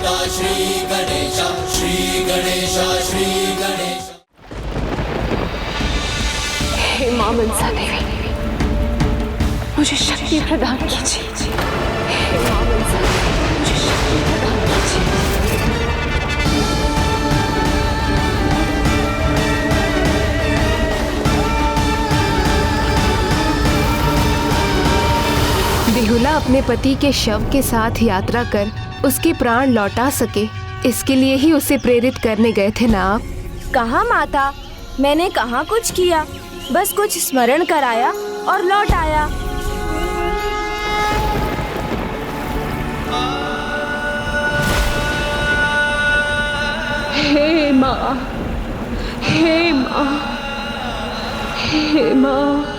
श्री गणेश, श्री गणेश, श्री गणेश। हे मां मनसा देवी, मुझे शक्ति प्रदान कीजिए। हे मां मनसा देवी, मुझे शक्ति प्रदान कीजिए। बिहुला अपने पति के शव के साथ यात्रा कर उसके प्राण लौटा सके, इसके लिए ही उसे प्रेरित करने गए थे ना आप? कहाँ माता, मैंने कहाँ कुछ किया, बस कुछ स्मरण कराया और लौट आया। हे माँ, हे माँ, हे माँ।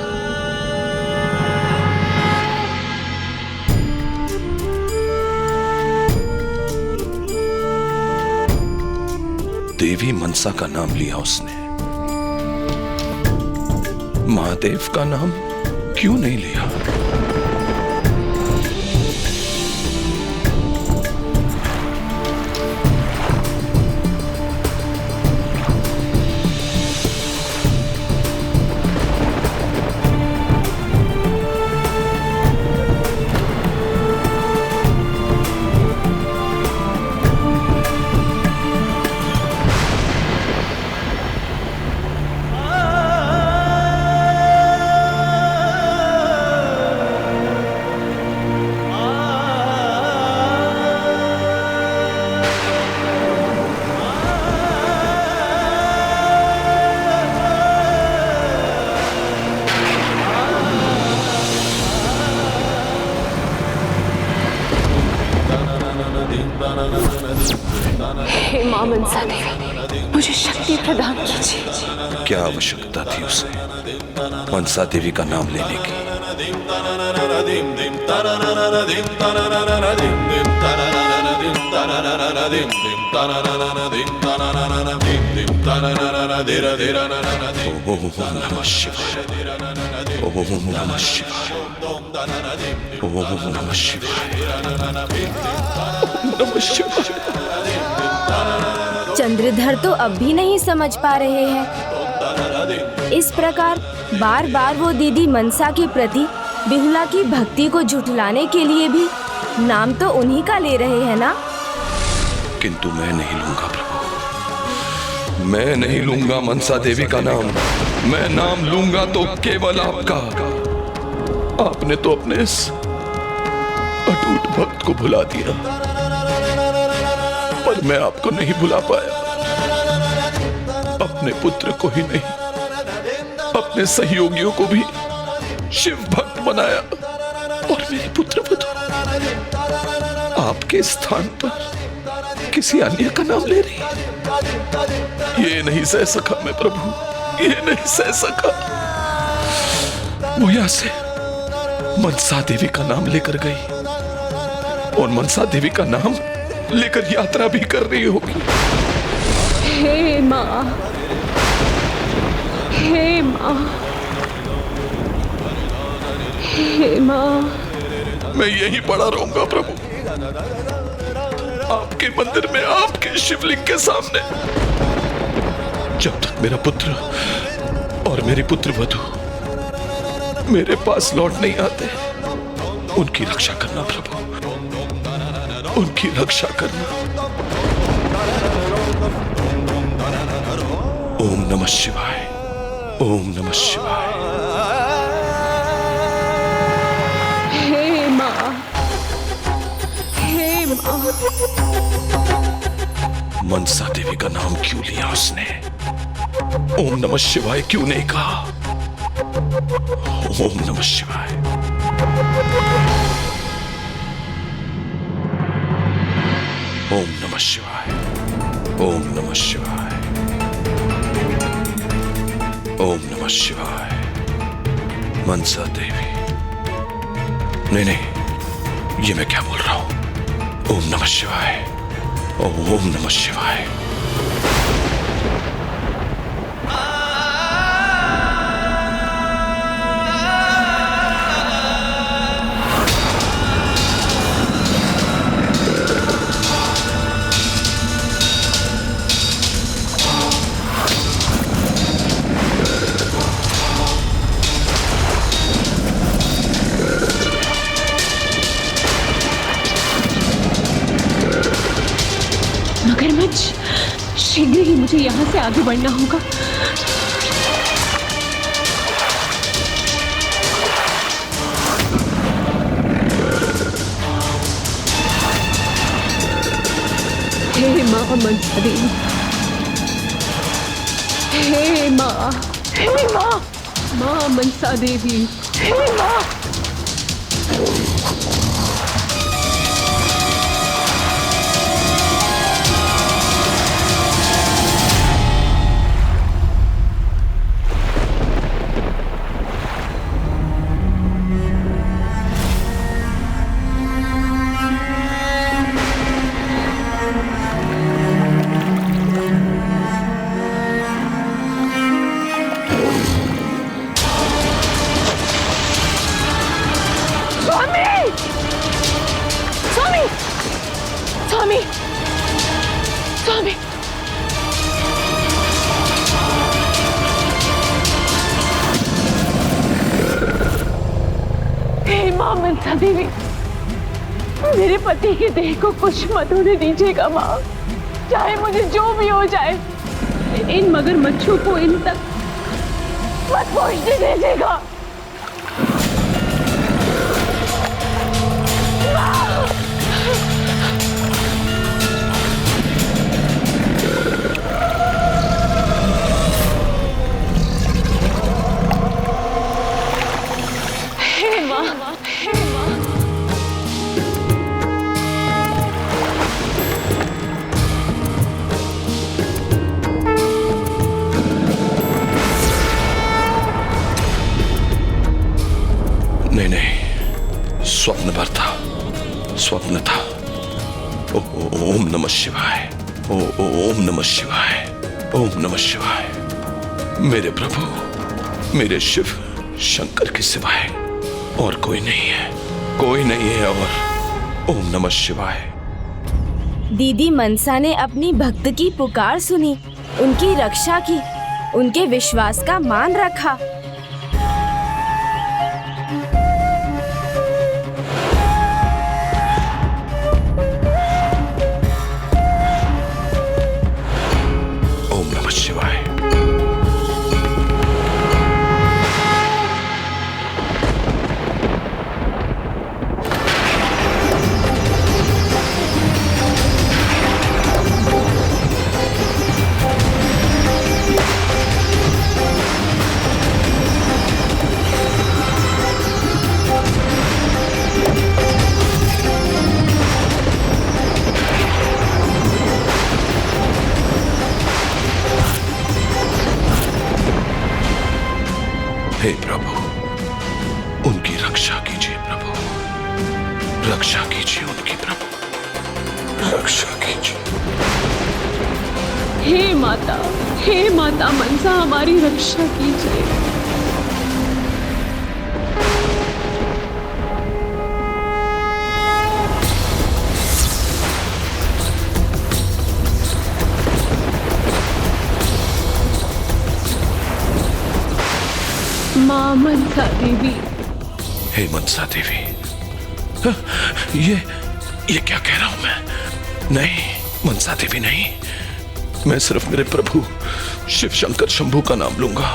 देवी मनसा का नाम लिया उसने, महादेव का नाम क्यों नहीं लिया? हे मां मनसा देवी, मुझे शक्ति प्रदान कीजिए। क्या आवश्यकता थी उसे मनसा देवी का नाम लेने की? ओम नमः शिवाय, ओम नमः शिवाय, ओम नमः शिवाय, ओम नमः शिवाय। चंद्रधर तो अब भी नहीं समझ पा रहे हैं। इस प्रकार बार बार वो दीदी मनसा के प्रति बिहुला की भक्ति को झुठलाने के लिए भी नाम तो उन्हीं का ले रहे हैं ना? किंतु मैं नहीं लूंगा प्रभु, मैं नहीं लूंगा मनसा देवी का नाम। मैं नाम लूंगा तो केवल आपका। आपने तो अपने इस अटूट भक्त को भुला दिया, पर मैं आपको नहीं भुला पाया। अपने पुत्र को ही नहीं, अपने सहयोगियों को भी शिव भक्त बनाया, और मेरी पुत्र वधू आपके स्थान पर किसी अन्य का नाम ले रही है। ये नहीं सह सका मैं प्रभु, ये नहीं सह सका। वो यहां से मनसा देवी का नाम लेकर गई, और मनसा देवी का नाम लेकर यात्रा भी कर रही होगी। हे माँ, हे माँ, हे माँ। मैं यहीं पड़ा रहूंगा प्रभु, आपके मंदिर में, आपके शिवलिंग के सामने, जब तक मेरा पुत्र और मेरी पुत्र वधू मेरे पास लौट नहीं आते। उनकी रक्षा करना प्रभु, उनकी रक्षा करना। ओम नमः शिवाय, ओम नमः शिवाय। हे माँ, हे माँ। मनसा देवी का नाम क्यों लिया उसने? ओम नमः शिवाय क्यों नहीं कहा? ओम नमः शिवाय। ओम नमः शिवाय, ओम नमः शिवाय, ओम नमः शिवाय। मनसा देवी, नहीं नहीं, ये मैं क्या बोल रहा हूं? ओम नमः शिवाय, ओम नमः शिवाय। देर मत, शीघ्र ही मुझे यहाँ से आगे बढ़ना होगा। हे माँ मनसा देवी, हे माँ, हे माँ, माँ मनसा देवी, हे माँ। स्वामी, स्वामी, हे माँ मनसा देवी, मेरे पति की देह को कुछ मत होने दीजिएगा माँ। चाहे मुझे जो भी हो जाए, इन मगरमच्छों को इन तक मत पहुंचने दीजिएगा। नहीं नहीं, स्वप्न भर था, स्वप्न था। ओम नमः शिवाय, ओम नमः शिवाय, ओम नमः शिवाय। मेरे प्रभु, मेरे शिव शंकर के सिवाय और कोई नहीं है, कोई नहीं है। और ओम नमः शिवाय। दीदी मनसा ने अपनी भक्त की पुकार सुनी, उनकी रक्षा की, उनके विश्वास का मान रखा। ओम नमः शिवाय। हे प्रभु, उनकी रक्षा कीजिए प्रभु, रक्षा कीजिए उनकी प्रभु, रक्षा कीजिए। हे माता मनसा, हमारी रक्षा कीजिए। माँ मनसा देवी। हे मनसा देवी, ये क्या कह रहा हूं मैं? नहीं, मनसा देवी नहीं, मैं सिर्फ मेरे प्रभु शिव शंकर शंभू का नाम लूंगा।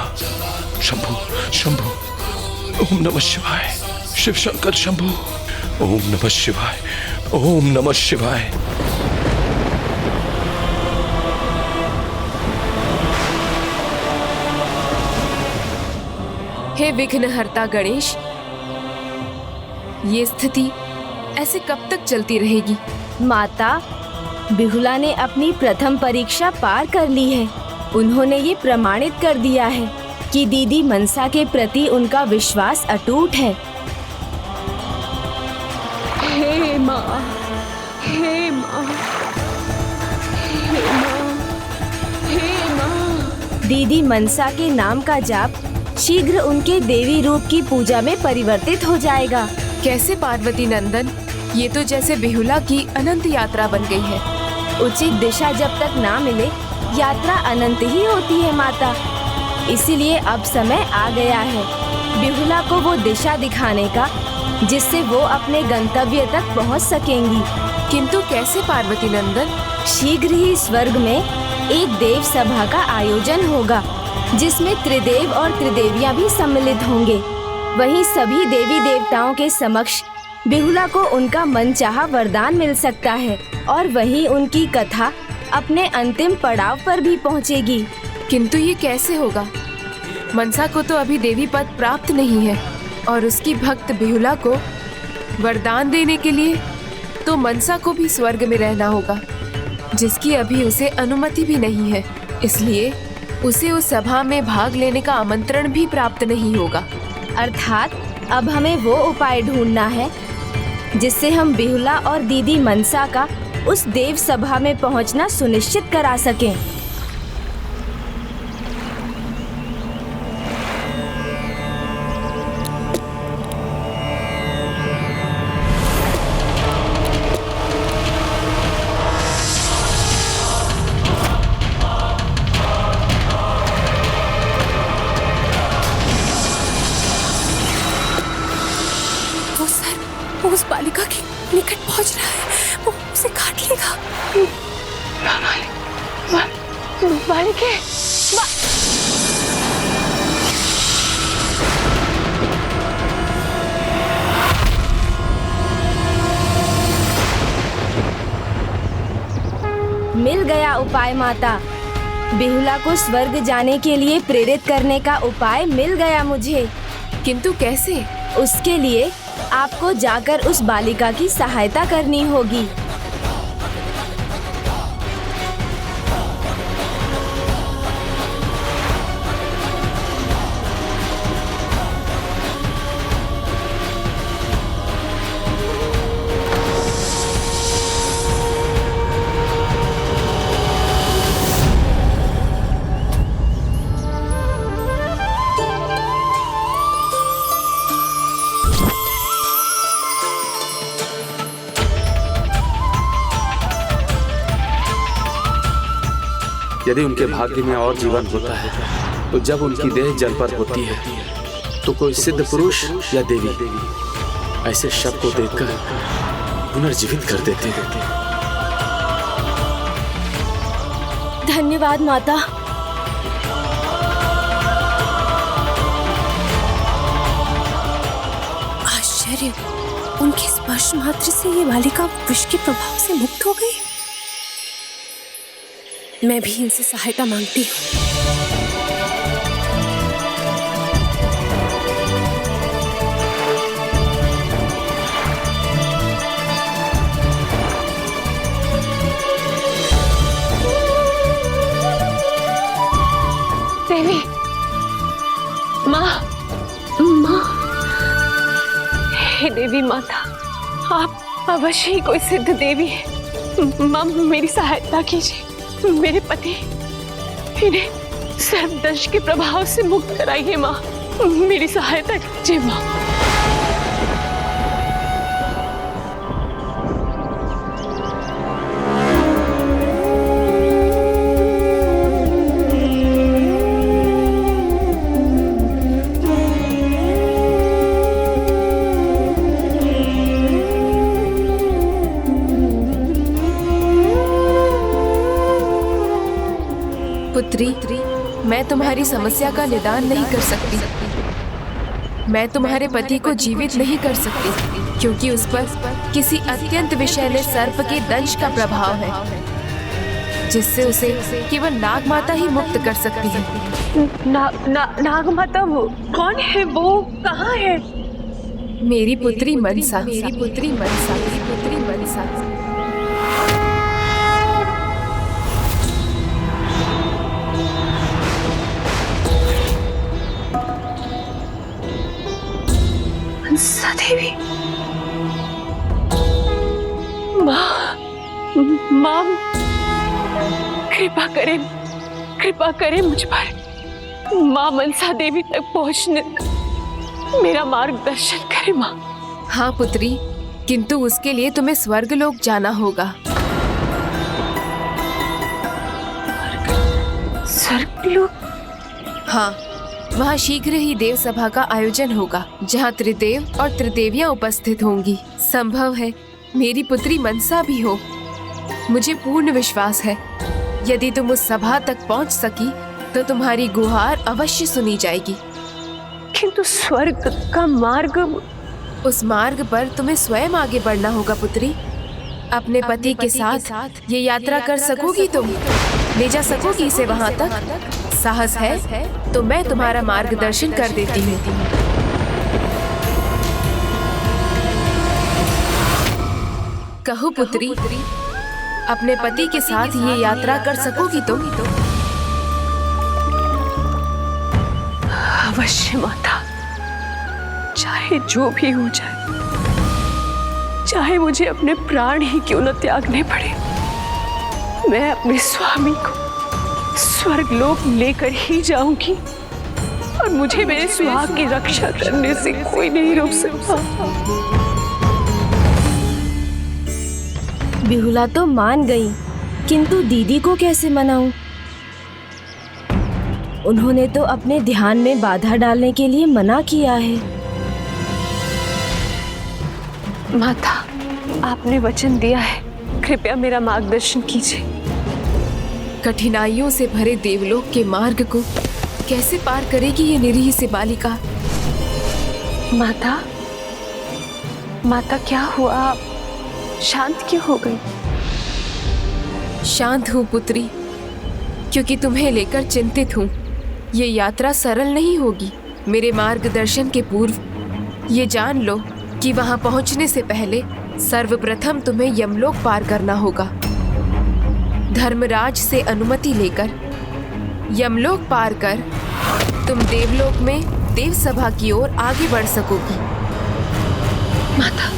शंभू, शंभू, ओम नमः शिवाय। शिव शंकर शंभू, ओम नमः शिवाय, ओम नमः शिवाय। हे विघ्नहर्ता गणेश, ये स्थिति ऐसे कब तक चलती रहेगी? माता, बिहुला ने अपनी प्रथम परीक्षा पार कर ली है। उन्होंने ये प्रमाणित कर दिया है कि दीदी मनसा के प्रति उनका विश्वास अटूट है। हे माँ, हे माँ, हे माँ, हे माँ। दीदी मनसा के नाम का जाप शीघ्र उनके देवी रूप की पूजा में परिवर्तित हो जाएगा। कैसे पार्वती नंदन, ये तो जैसे बिहुला की अनंत यात्रा बन गई है। उचित दिशा जब तक ना मिले, यात्रा अनंत ही होती है माता। इसीलिए अब समय आ गया है बिहुला को वो दिशा दिखाने का, जिससे वो अपने गंतव्य तक पहुंच सकेंगी। किंतु कैसे पार्वती नंदन? शीघ्र ही स्वर्ग में एक देव सभा का आयोजन होगा, जिसमें त्रिदेव और त्रिदेवियां भी सम्मिलित होंगे। वहीं सभी देवी देवताओं के समक्ष बिहुला को उनका मनचाहा वरदान मिल सकता है और वहीं उनकी कथा अपने अंतिम पड़ाव पर भी पहुंचेगी। किंतु ये कैसे होगा? मनसा को तो अभी देवी पद प्राप्त नहीं है और उसकी भक्त बिहुला को वरदान देने के लिए तो मनसा को भी स्वर्ग में रहना होगा, जिसकी अभी उसे अनुमति भी नहीं है। इसलिए उसे उस सभा में भाग लेने का आमंत्रण भी प्राप्त नहीं होगा। अर्थात अब हमें वो उपाय ढूंढना है जिससे हम बिहुला और दीदी मनसा का उस देव सभा में पहुंचना सुनिश्चित करा सकें। उस बालिका के निकट पहुंच रहा है, वो उसे काट लेगा। बालिके मिल गया उपाय माता। बिहुला को स्वर्ग जाने के लिए प्रेरित करने का उपाय मिल गया मुझे। किंतु कैसे? उसके लिए आपको जाकर उस बालिका की सहायता करनी होगी। यदि उनके भाग्य में और जीवन होता है तो जब उनकी देह जल पर होती है तो कोई सिद्ध पुरुष या देवी ऐसे शव को देखकर पुनर्जीवित कर देते हैं। धन्यवाद माता। आश्चर्य, उनके स्पर्श मात्र से ये बालिका विष के प्रभाव से मुक्त हो गई। मैं भी इनसे सहायता मांगती हूँ। देवी, माँ, हे देवी माता, आप अवश्य ही कोई सिद्ध देवी है। माँ, मेरी सहायता कीजिए। मेरे पति, इन्हें सर्पदंश के प्रभाव से मुक्त कराइए माँ। मेरी सहायता कीजिए माँ। पुत्री, मैं तुम्हारी समस्या का निदान नहीं कर सकती। मैं तुम्हारे पति को जीवित नहीं कर सकती, क्योंकि उस पर किसी अत्यंत विषैले सर्प के दंश का प्रभाव है, जिससे उसे केवल नाग माता ही मुक्त कर सकती है। नाग माता वो कौन है? वो कहाँ है? मेरी पुत्री मनसा, मेरी पुत्री मनसा, मेरी पुत्री मनसा। मनसा देवी, माँ, कृपा करें मुझ पर। माँ मनसा देवी तक पहुँचने मेरा मार्गदर्शन करें माँ। हाँ पुत्री, किंतु उसके लिए तुम्हें स्वर्गलोक जाना होगा। स्वर्गलोक? हाँ, वहाँ शीघ्र ही देव सभा का आयोजन होगा, जहाँ त्रिदेव और त्रिदेवियां उपस्थित होंगी। संभव है मेरी पुत्री मनसा भी हो। मुझे पूर्ण विश्वास है यदि तुम उस सभा तक पहुंच सकी तो तुम्हारी गुहार अवश्य सुनी जाएगी। किंतु स्वर्ग का मार्ग, उस मार्ग पर तुम्हें स्वयं आगे बढ़ना होगा पुत्री। अपने पति के साथ ये यात्रा कर सकोगी तुम? ले जा सकोगी इसे वहां तक? साहस है तो मैं तुम्हारा मार्गदर्शन कर देती हूँ। कहो पुत्री, अपने पति के साथ ये यात्रा कर सकोगी तुम? अवश्य माता, चाहे जो भी हो जाए, चाहे मुझे अपने प्राण ही क्यों न त्यागने पड़े, मैं अपने स्वामी को स्वर्गलोक लेकर ही जाऊंगी और मुझे मेरे सुहाग की रक्षा करने से कोई नहीं रोक सकता। बिहुला तो मान गई, किंतु दीदी को कैसे मनाऊं? उन्होंने तो अपने ध्यान में बाधा डालने के लिए मना किया है। माता, आपने वचन दिया है, कृपया मेरा मार्गदर्शन कीजिए। कठिनाइयों से भरे देवलोक के मार्ग को कैसे पार करेगी ये निरीह सी बालिका? माता, माता क्या हुआ? आप शांत क्यों हो गई? शांत हूँ पुत्री, क्योंकि तुम्हें लेकर चिंतित हूँ। ये यात्रा सरल नहीं होगी। मेरे मार्गदर्शन के पूर्व ये जान लो कि वहां पहुंचने से पहले सर्वप्रथम तुम्हें यमलोक पार करना होगा। धर्मराज से अनुमति लेकर यमलोक पार कर तुम देवलोक में देव सभा की ओर आगे बढ़ सकोगी। माता,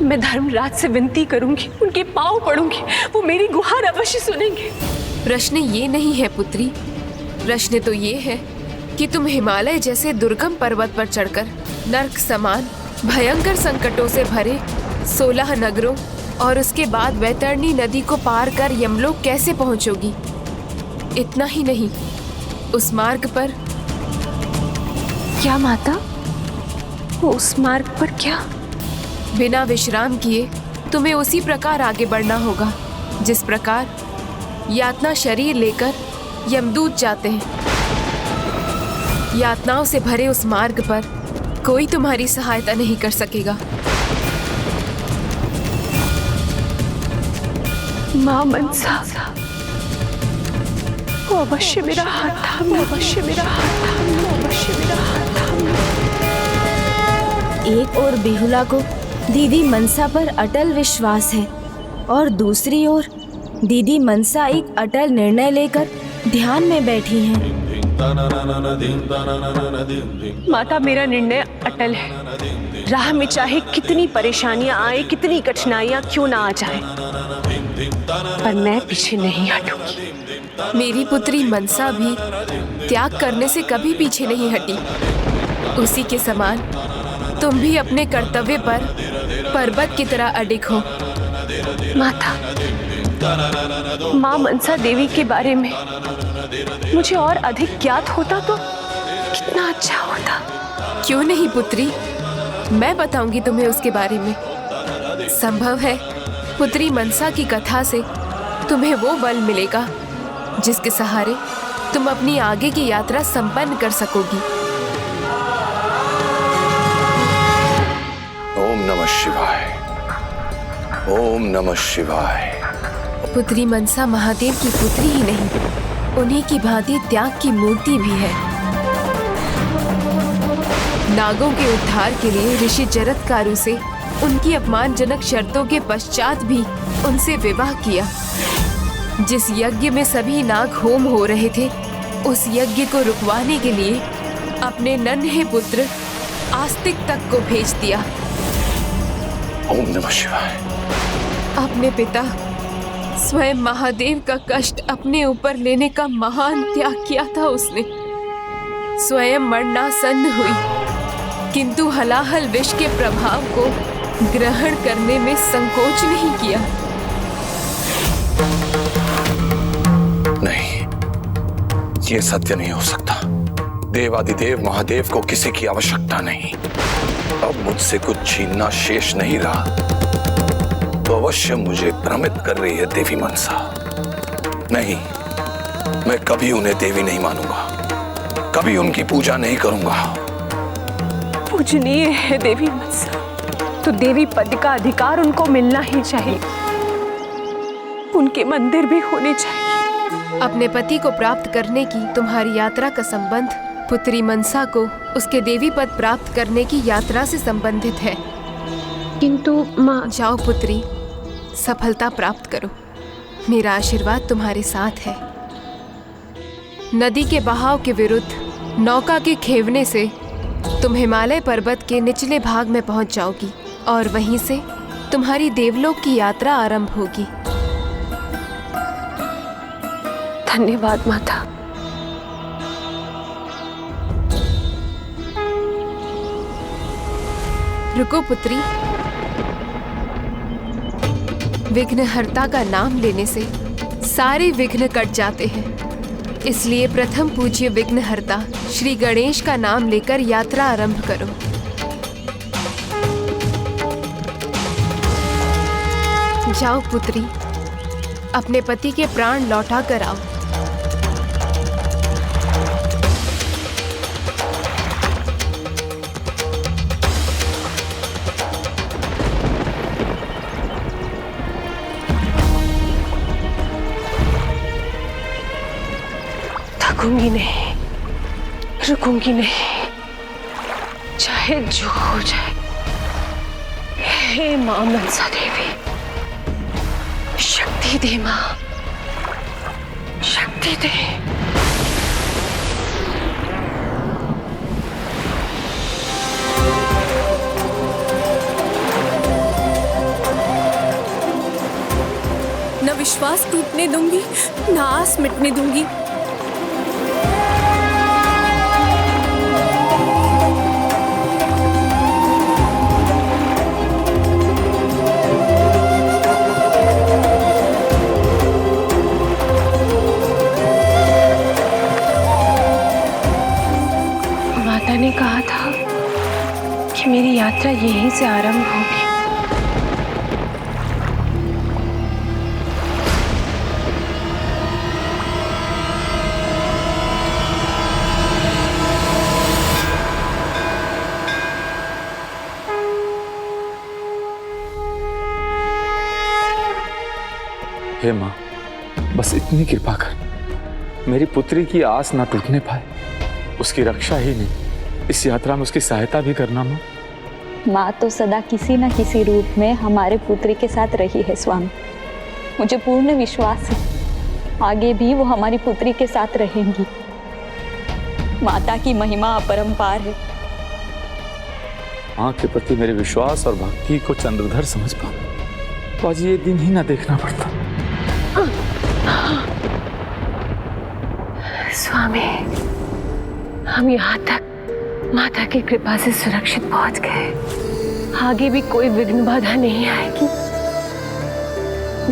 मैं धर्मराज से विनती करूंगी, उनके पांव पड़ूंगी, वो मेरी गुहार अवश्य सुनेंगे। प्रश्न ये नहीं है पुत्री, प्रश्न तो ये है कि तुम हिमालय जैसे दुर्गम पर्वत पर चढ़कर नर्क समान भयंकर संकटों से भरे 16 नगरों और उसके बाद वैतरणी नदी को पार कर यमलोक कैसे पहुंचोगी? इतना ही नहीं, उस मार्ग पर क्या माता? उस मार्ग पर क्या? बिना विश्राम किए तुम्हें उसी प्रकार आगे बढ़ना होगा जिस प्रकार यातना शरीर लेकर यमदूत जाते हैं। यातनाओं से भरे उस मार्ग पर कोई तुम्हारी सहायता नहीं कर सकेगा। माँ मनसा, वो अवश्य मेरा हाथ थाम लो, अवश्य मेरा हाथ थाम लो, अवश्य मेरा हाथ थाम लो। एक ओर बिहुला को दीदी मनसा पर अटल विश्वास है और दूसरी ओर दीदी मनसा एक अटल निर्णय लेकर ध्यान में बैठी हैं। माता, मेरा निर्णय अटल है। राह में चाहे कितनी परेशानियां आए, कितनी कठिनाइयां क्यों ना आ जाए, पर मैं पीछे नहीं हटूंगी। मेरी पुत्री मनसा भी त्याग करने से कभी पीछे नहीं हटी। उसी के समान तुम भी अपने कर्तव्य पर पर्वत की तरह अडिग हो। माता, माँ मनसा देवी के बारे में मुझे और अधिक ज्ञात होता तो कितना अच्छा होता। क्यों नहीं पुत्री, मैं बताऊंगी तुम्हें उसके बारे में। संभव है पुत्री मनसा की कथा से तुम्हें वो बल मिलेगा जिसके सहारे तुम अपनी आगे की यात्रा संपन्न कर सकोगी। ओम नमः शिवाय, ओम नमः शिवाय। पुत्री मनसा महादेव की पुत्री ही नहीं, उन्हीं की भांति त्याग की मूर्ति भी है। नागों के उद्धार के लिए ऋषि जरत्कारु से उनकी अपमानजनक शर्तों के पश्चात भी उनसे विवाह किया। जिस यज्ञ में सभी नाग होम हो रहे थे, उस यज्ञ को रुकवाने के लिए अपने नन्हे पुत्र आस्तिक तक को भेज दिया। ओम नमः शिवाय। अपने पिता स्वयं महादेव का कष्ट अपने ऊपर लेने का महान त्याग किया था उसने। स्वयं मरणासन्न हुई, किंतु हलाहल विष के प्रभाव को ग्रहण करने में संकोच नहीं किया। नहीं, ये सत्य नहीं हो सकता। देवादिदेव महादेव को किसी की आवश्यकता नहीं। अब मुझसे कुछ छीनना शेष नहीं रहा। तो अवश्य मुझे भ्रमित कर रही है देवी मनसा। नहीं, मैं कभी उन्हें देवी नहीं मानूंगा, कभी उनकी पूजा नहीं करूंगा। पूजनीय है देवी मनसा, तो देवी पद का अधिकार उनको मिलना ही चाहिए। उनके मंदिर भी होने चाहिए। अपने पति को प्राप्त करने की तुम्हारी यात्रा का संबंध पुत्री मनसा को उसके देवी पद प्राप्त करने की यात्रा से संबंधित है। किंतु माँ, जाओ पुत्री, सफलता प्राप्त करो। मेरा आशीर्वाद तुम्हारे साथ है। नदी के बहाव के विरुद्ध नौका के खेवने से तुम हिमालय पर्वत के निचले भाग में पहुंच जाओगी और वहीं से तुम्हारी देवलोक की यात्रा आरंभ होगी। धन्यवाद माता। रुको पुत्री, विघ्नहर्ता का नाम लेने से सारे विघ्न कट जाते हैं, इसलिए प्रथम पूज्य विघ्नहर्ता श्री गणेश का नाम लेकर यात्रा आरंभ करो। जाओ पुत्री, अपने पति के प्राण लौटा कर आओ। थकूंगी नहीं, रुकूंगी नहीं, चाहे जो हो जाए। हे मां मनसा देवी, शक्ति दे मां, शक्ति दे। न विश्वास टूटने दूंगी, न आस मिटने दूंगी। ने कहा था कि मेरी यात्रा यहीं से आरंभ होगी। हे माँ, बस इतनी कृपा कर, मेरी पुत्री की आस ना टूटने पाए। उसकी रक्षा ही नहीं, इस यात्रा में उसकी सहायता भी करना। माँ, माँ तो सदा किसी न किसी रूप में हमारे पुत्री के साथ रही है स्वामी। मुझे पूर्ण विश्वास है आगे भी वो हमारी पुत्री के साथ रहेंगी। माता की महिमा अपरंपार है। माँ के प्रति मेरे विश्वास और भक्ति को चंद्रधर समझ पाऊं तो आज ये दिन ही ना देखना पड़ता। स्वामी, हम यहाँ तक माता की कृपा से सुरक्षित पहुंच गए। आगे भी कोई विघ्न बाधा नहीं आएगी।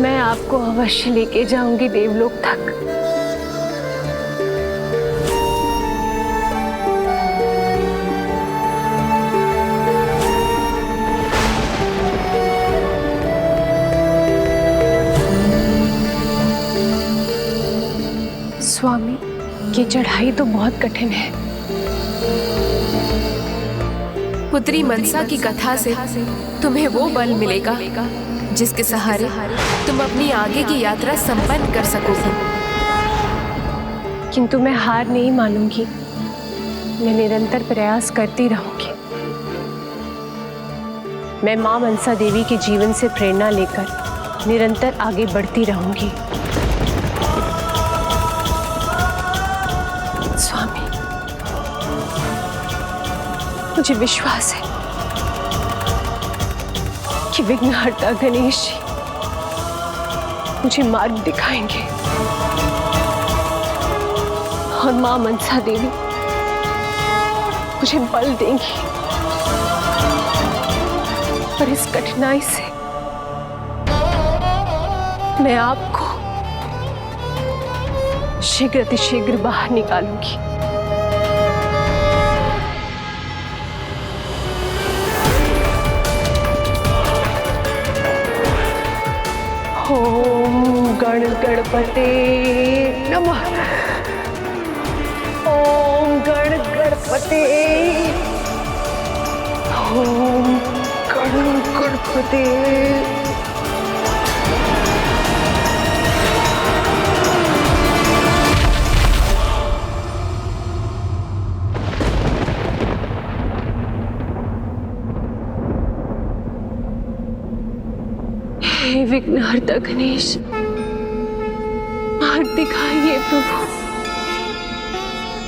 मैं आपको अवश्य लेके जाऊंगी देवलोक तक। स्वामी, ये चढ़ाई तो बहुत कठिन है। पुत्री मनसा की कथा से तुम्हें वो बल मिलेगा जिसके सहारे तुम अपनी आगे की यात्रा संपन्न कर सकोगे। किंतु मैं हार नहीं मानूंगी। मैं निरंतर प्रयास करती रहूंगी। मैं मां मनसा देवी के जीवन से प्रेरणा लेकर निरंतर आगे बढ़ती रहूंगी। स्वामी, मुझे विश्वास है कि विघ्नहर्ता गणेश जी मुझे मार्ग दिखाएंगे और मां मनसा देवी मुझे बल देंगी। पर इस कठिनाई से मैं आपको शीघ्र अतिशीघ्र बाहर निकालूंगी। ओम गण गणपते नमः। ओम गण गणपते। ओम गण गणपते। हे विघ्नहर्ता गणेश, मार्ग दिखाइए प्रभु,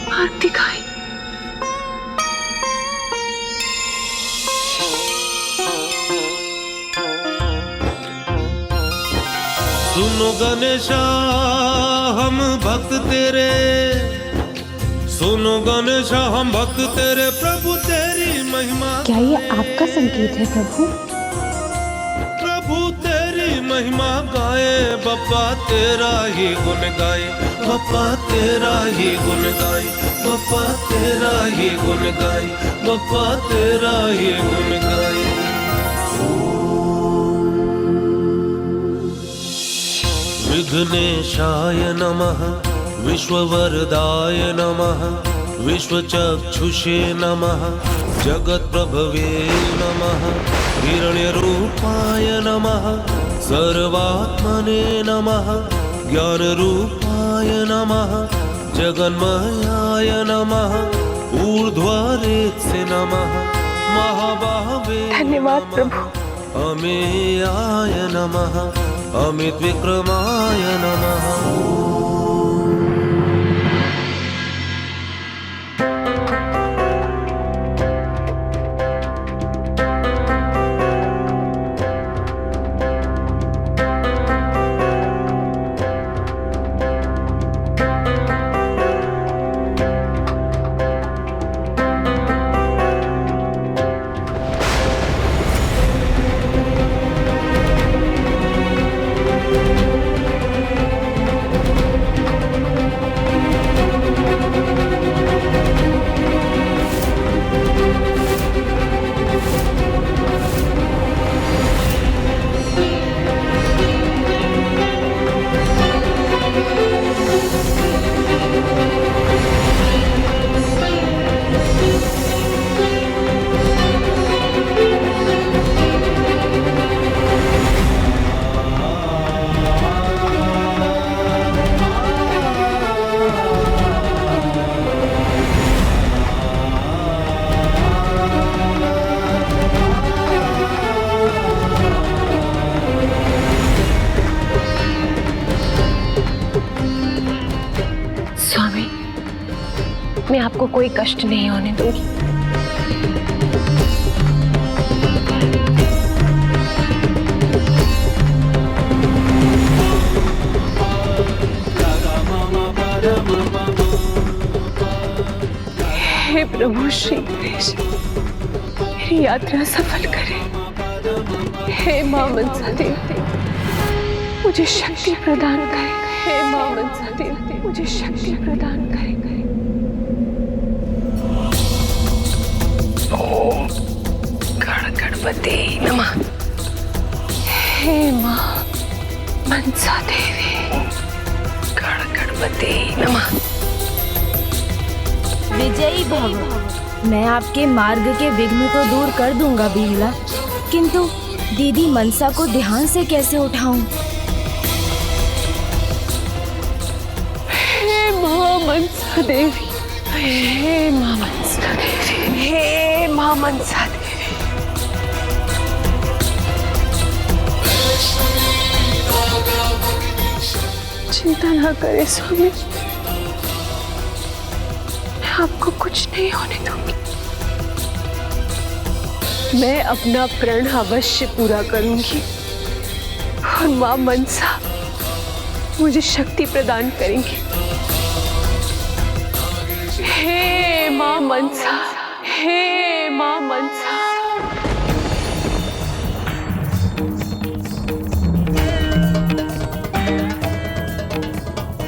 मार्ग दिखाइए। सुनो गणेशा हम भक्त तेरे, सुनो गणेशा हम भक्त तेरे, प्रभु तेरी महिमा। क्या ये आपका संकेत है प्रभु? प्रभु तेरी महिमा गाए, बप्पा तेरा ही गुण गाए, बप्पा तेरा ही गुण गाए, बप्पा तेरा ही गुण गाए, बप्पा तेरा ही गुण गाए। विघ्नेशाय नमः, विश्ववरदाय नमः, विश्वचक्षुषे नमः, जगत्प्रभवे नमः, हिरण्यरूपाय नमः, सर्वात्मने नमः, ज्ञानरूपाय नमः, जगन्मयाय नमः, ऊर्ध्वरेत्से नमः, महाबाहवे धन्यवाद प्रभु। अमेयाय नमः, अमित विक्रमाय नमः। मैं आपको कोई कष्ट नहीं होने दूंगी। हे प्रभु श्री गणेश, मेरी यात्रा सफल करें। हे मां मनसा देवी, मुझे शक्ति प्रदान करें। हे मां मनसा देवी, मुझे शक्ति प्रदान करें। ओम गण गणपते नमः। हे मां मनसा देवी, गण गणपते नमः। विजयी भव। मैं आपके मार्ग के विघ्न तो दूर कर दूंगा बिहुला, किंतु दीदी मनसा को ध्यान से कैसे उठाऊं? हे मां मनसा देवी, हे मां मनसा देवी, हे मां मनसा देवी। चिंता ना करें स्वामी, मैं आपको कुछ नहीं होने दूंगी। मैं अपना प्रण अवश्य पूरा करूंगी और मां मनसा मुझे शक्ति प्रदान करेंगी। हे मां मनसा, हे मां मनसा।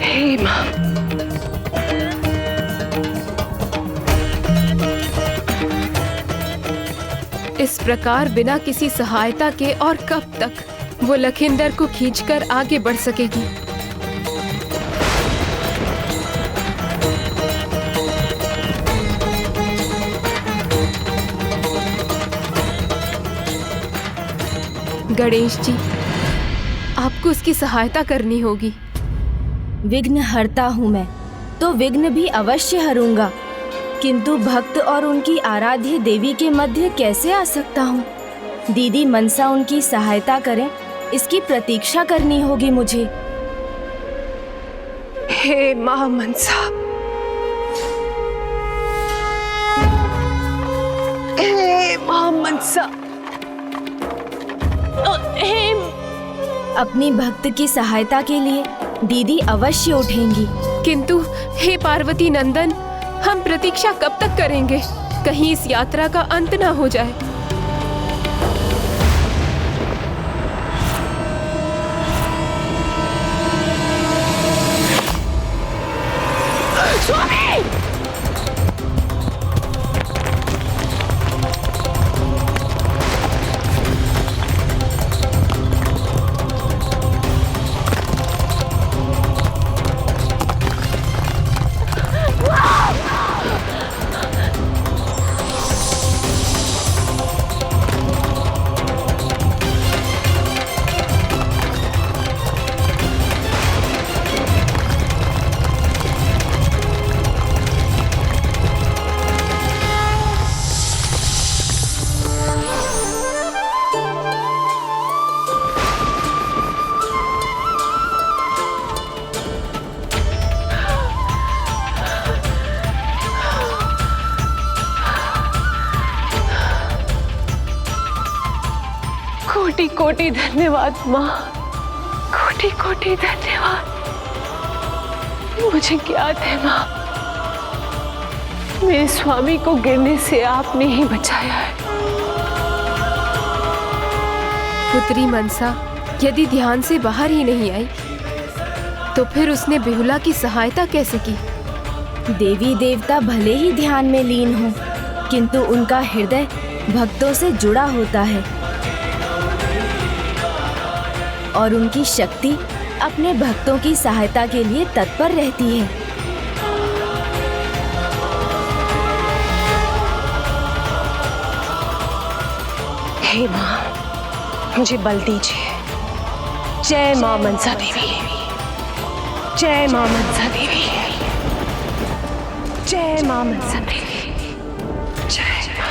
हे मां। इस प्रकार बिना किसी सहायता के और कब तक वो लखिंदर को खींचकर आगे बढ़ सकेगी। गणेश जी, आपको उसकी सहायता करनी होगी। विघ्न हरता हूँ मैं, तो विघ्न भी अवश्य हरूंगा, किंतु भक्त और उनकी आराध्य देवी के मध्य कैसे आ सकता हूँ? दीदी मनसा उनकी सहायता करें, इसकी प्रतीक्षा करनी होगी मुझे। हे माँ मनसा, हे माँ मनसा, अपनी भक्त की सहायता के लिए दीदी अवश्य उठेंगी। किंतु हे पार्वती नंदन, हम प्रतीक्षा कब तक करेंगे? कहीं इस यात्रा का अंत न हो जाए। कोटि कोटि धन्यवाद माँ, कोटि कोटि धन्यवाद। मुझे ज्ञात है माँ, मेरे स्वामी को गिरने से आपने ही बचाया है। पुत्री मनसा यदि ध्यान से बाहर ही नहीं आई, तो फिर उसने बिहुला की सहायता कैसे की? देवी देवता भले ही ध्यान में लीन हो, किंतु उनका हृदय भक्तों से जुड़ा होता है और उनकी शक्ति अपने भक्तों की सहायता के लिए तत्पर रहती है। हे माँ, मुझे बल दीजिए। जय माँ मनसा देवी, जय माँ मनसा देवी, जय माँ मनसा देवी, जय माँ।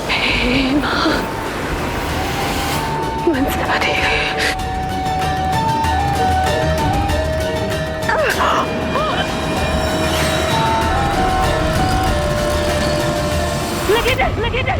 हे माँ मनसा देवी। लगे डर।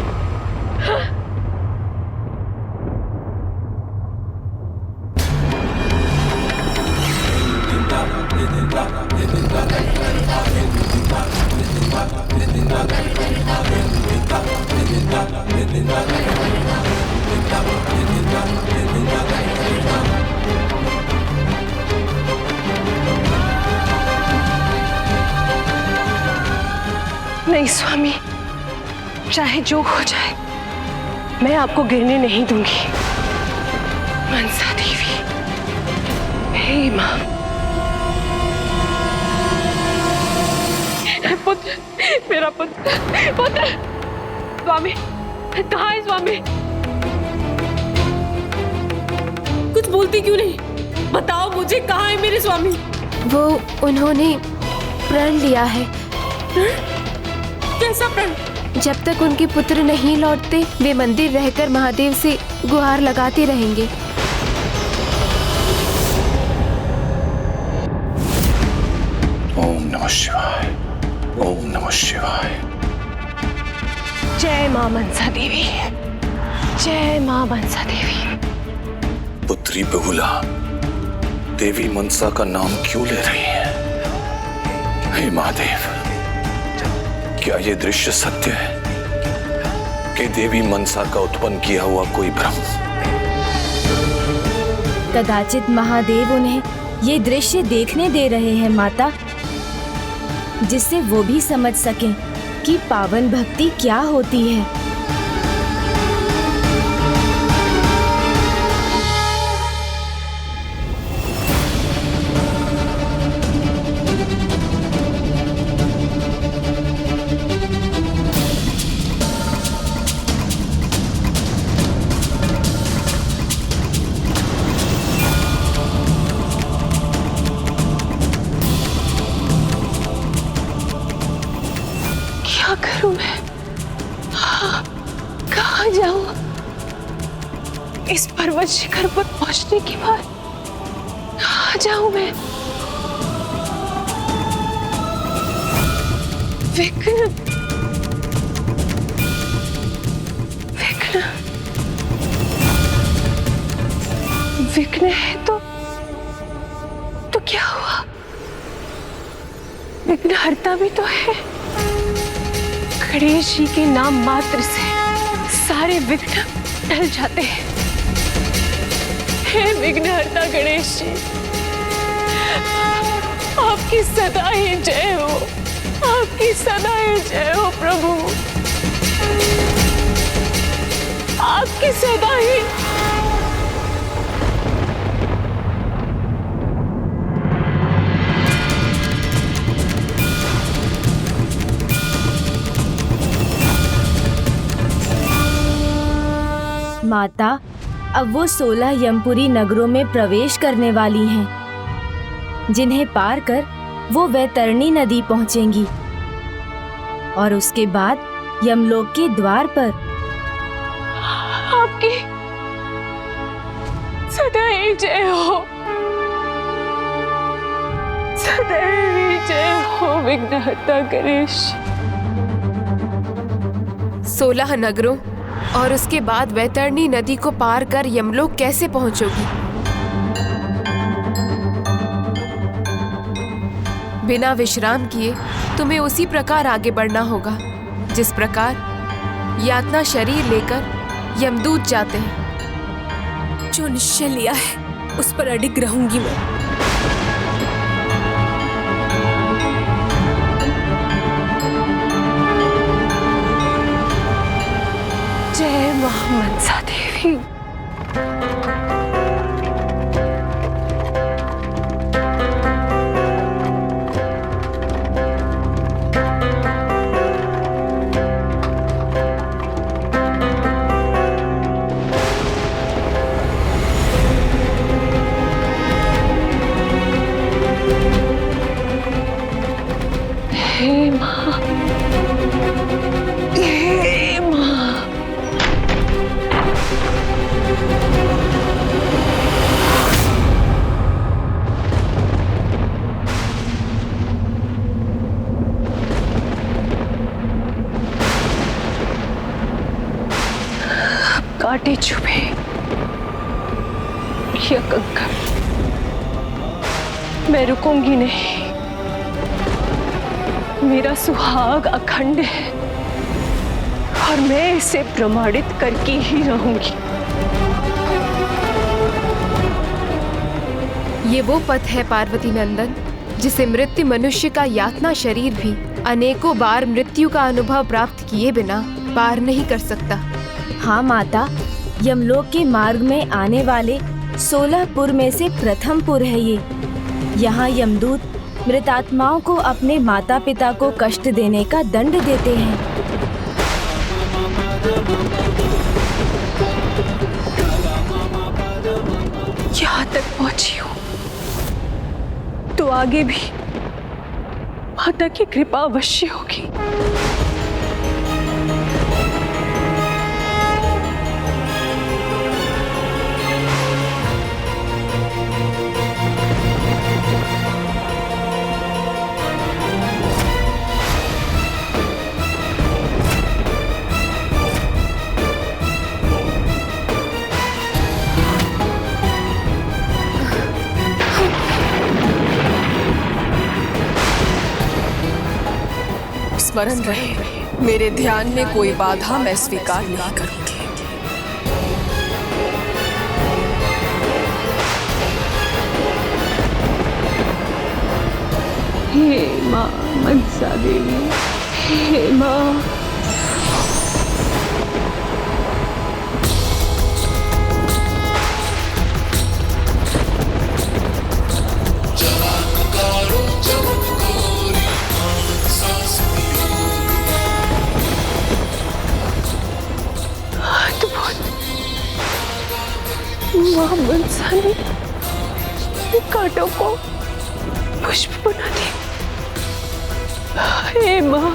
नहीं स्वामी, चाहे जो हो जाए, मैं आपको गिरने नहीं दूंगी। मनसा देवी, हे माँ। पुत्र, मेरा पुत्र। स्वामी, कहाँ है स्वामी? कुछ बोलती क्यों नहीं? बताओ मुझे, कहाँ है मेरे स्वामी? वो उन्होंने प्रण लिया है। कैसा प्रण? जब तक उनके पुत्र नहीं लौटते, वे मंदिर रहकर महादेव से गुहार लगाते रहेंगे। ओम नमः शिवाय, ओम नमः शिवाय। जय माँ मनसा देवी, जय माँ मनसा देवी। पुत्री बहुला देवी मनसा का नाम क्यों ले रही है? हे महादेव, क्या ये दृश्य सत्य है कि देवी मनसा का उत्पन्न किया हुआ कोई भ्रम? कदाचित महादेव उन्हें ये दृश्य देखने दे रहे हैं माता। जिससे वो भी समझ सकें कि पावन भक्ति क्या होती है। क्या करूं मैं? कहाँ जाऊं? इस पर्वत शिखर पर पहुंचने के बाद कहाँ जाऊं मैं? विघ्न, विघ्न, विघ्न है तो क्या हुआ? विघ्नहर्ता भी तो है। गणेश जी के नाम मात्र से सारे विघ्न टल जाते हैं। हे विघ्नहर्ता गणेश जी, आपकी सदा ही जय हो, आपकी सदा ही जय हो प्रभु, आपकी सदा ही। माता, अब वो 16 यमपुरी नगरों में प्रवेश करने वाली हैं, जिन्हें पार कर वो वैतरणी नदी पहुंचेंगी और उसके बाद यमलोक के द्वार पर आपकी सदा ही जय हो, सदा ही जय हो विघ्नहर्ता गणेश। 16 नगरों और उसके बाद वैतरणी नदी को पार कर यमलोक कैसे पहुंचोगी? बिना विश्राम किए तुम्हें उसी प्रकार आगे बढ़ना होगा जिस प्रकार यातना शरीर लेकर यमदूत जाते हैं। जो निश्चय लिया है उस पर अडिग रहूंगी मैं। जय मां मनसा देवी। हे मां, हे मां। कांटे चुभे या कंकड़, मैं रुकूंगी नहीं। मेरा सुहाग अखंड है और मैं इसे प्रमाणित करके ही रहूंगी। ये वो पथ है पार्वती नंदन, जिसे मृत्यु मनुष्य का यातना शरीर भी अनेकों बार मृत्यु का अनुभव प्राप्त किए बिना पार नहीं कर सकता। हाँ माता, यमलोक के मार्ग में आने वाले 16 पुर में से प्रथम पुर है ये। यहाँ यमदूत मृतात्माओं को अपने माता पिता को कष्ट देने का दंड देते हैं। यहाँ तक पहुंची हूँ तो आगे भी माता की कृपा अवश्य होगी। स्मरण रहे, मेरे ध्यान में कोई बाधा मैं स्वीकार नहीं करूंगी। हे माँ मनसा देवी, हे माँ। माँ मनसा ने कांटों को पुष्प बना दी। हे माँ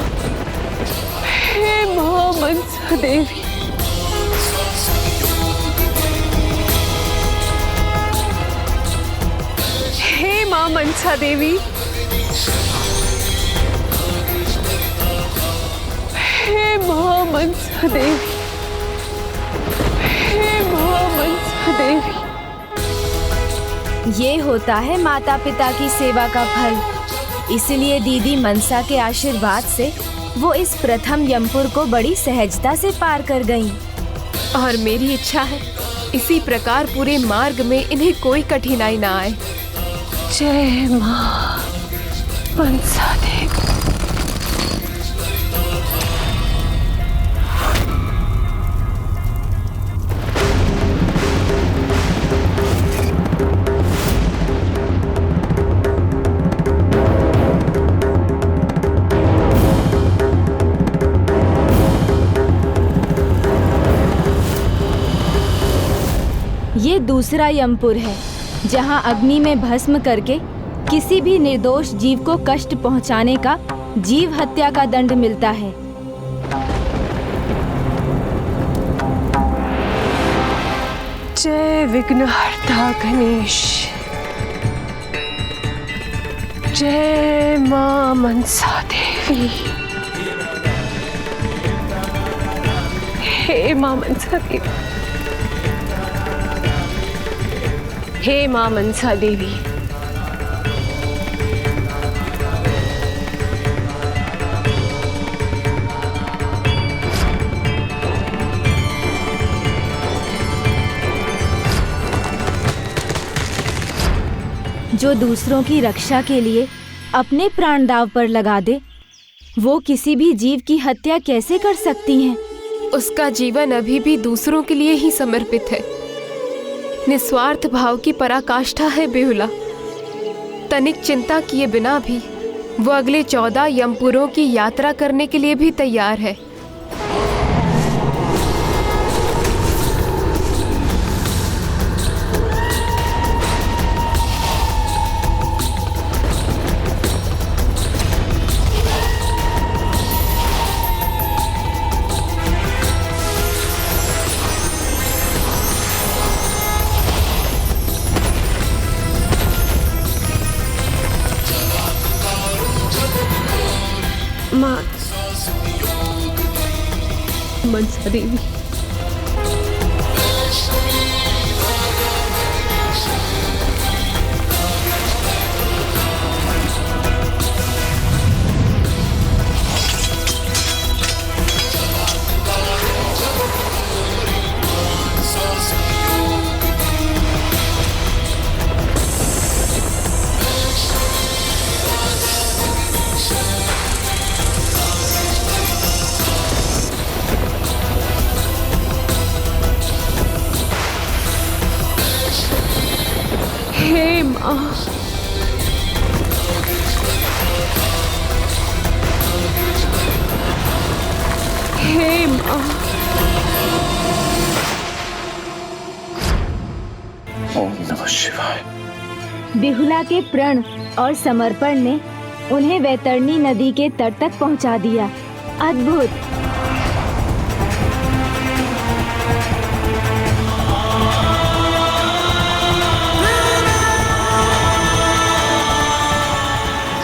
मनसा देवी। हे माँ मनसा देवी, हे माँ मनसा देवी, हे माँ मनसा देवी। ये होता है माता पिता की सेवा का फल। इसलिए दीदी मनसा के आशीर्वाद से वो इस प्रथम यमपुर को बड़ी सहजता से पार कर गईं। और मेरी इच्छा है इसी प्रकार पूरे मार्ग में इन्हें कोई कठिनाई ना आए। जय माँ मनसा देवी। ये दूसरा यमपुर है जहाँ अग्नि में भस्म करके किसी भी निर्दोष जीव को कष्ट पहुँचाने का जीव हत्या का दंड मिलता है। जय विघ्नहर्ता गणेश, जय माँ मनसा देवी। हे माँ मनसा देवी, हे माँ मनसा देवी। जो दूसरों की रक्षा के लिए अपने प्राण दांव पर लगा दे, वो किसी भी जीव की हत्या कैसे कर सकती हैं? उसका जीवन अभी भी दूसरों के लिए ही समर्पित है। निस्वार्थ भाव की पराकाष्ठा है बेहुला। तनिक चिंता किए बिना भी वो अगले 14 यमपुरों की यात्रा करने के लिए भी तैयार है। माँ मनसा देवी, हे माँ, हे माँ। ओम नमः शिवाय। बिहुला के प्रण और समर्पण ने उन्हें वैतरणी नदी के तट तक पहुंचा दिया। अद्भुत।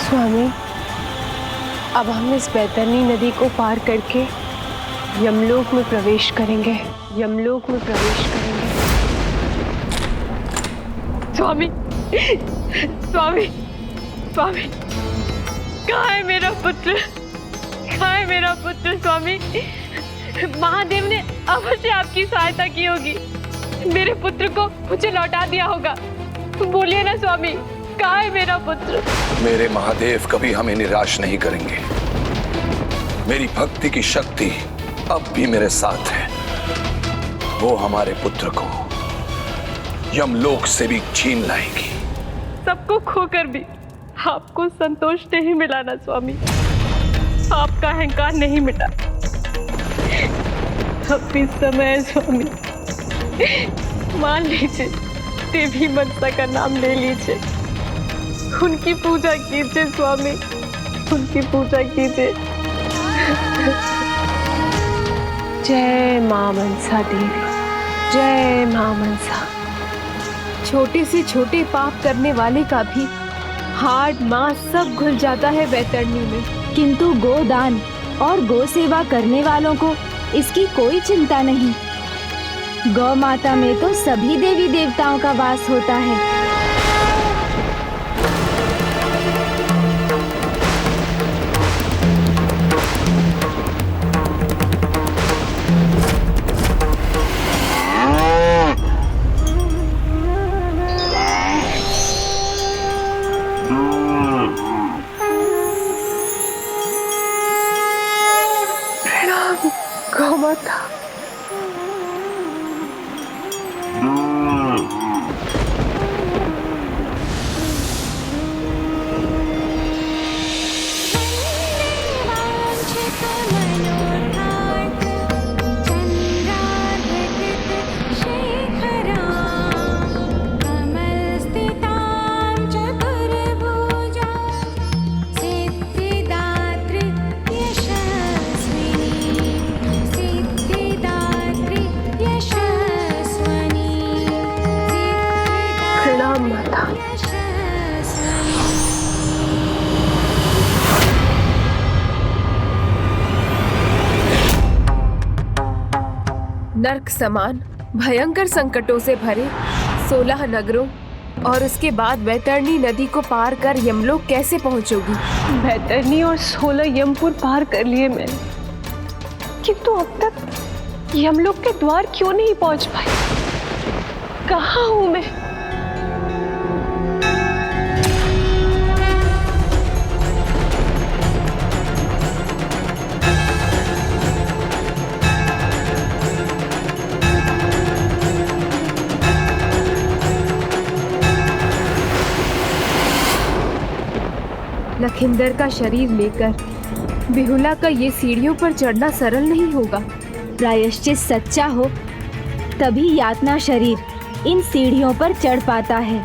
स्वामी, अब हम इस वैतरणी नदी को पार करके यमलोक में प्रवेश करेंगे। यमलोक में प्रवेश करेंगे। स्वामी, स्वामी, स्वामी, कहाँ है मेरा पुत्र? कहाँ है मेरा पुत्र स्वामी? महादेव ने अवश्य आपकी सहायता की होगी। मेरे पुत्र को मुझे लौटा दिया होगा। बोलिए ना स्वामी, कहाँ है मेरा पुत्र? मेरे महादेव कभी हमें निराश नहीं करेंगे। मेरी भक्ति की शक्ति अब भी मेरे साथ है। वो हमारे पुत्र को यमलोक से भी छीन लाएगी। सबको खोकर भी आपको संतोष नहीं मिला ना स्वामी। आपका अहंकार नहीं मिटा। अब भी समय है स्वामी, मान लीजिए, देवी मनसा का नाम ले लीजिए, उनकी पूजा कीजिए स्वामी, उनकी पूजा कीजिए। जय मां मनसा देवी, जय मां मनसा। छोटे से छोटे पाप करने वाले का भी हार्ट मांस सब घुल जाता है वैतरणी में, किंतु गोदान और गौ सेवा करने वालों को इसकी कोई चिंता नहीं। गौ माता में तो सभी देवी देवताओं का वास होता है। गौ माता, नर्क समान भयंकर संकटों से भरे 16 नगरों और उसके बाद वैतरणी नदी को पार कर यमलोक कैसे पहुंचोगी? वैतरणी और 16 यमपुर पार कर लिए मैंने, किंतु अब तक यमलोक के द्वार क्यों नहीं पहुंच पाई? कहाँ हूँ मैं? लखिंदर का शरीर लेकर बिहुला का ये सीढ़ियों पर चढ़ना सरल नहीं होगा। प्रायश्चित सच्चा हो तभी यातना शरीर इन सीढ़ियों पर चढ़ पाता है।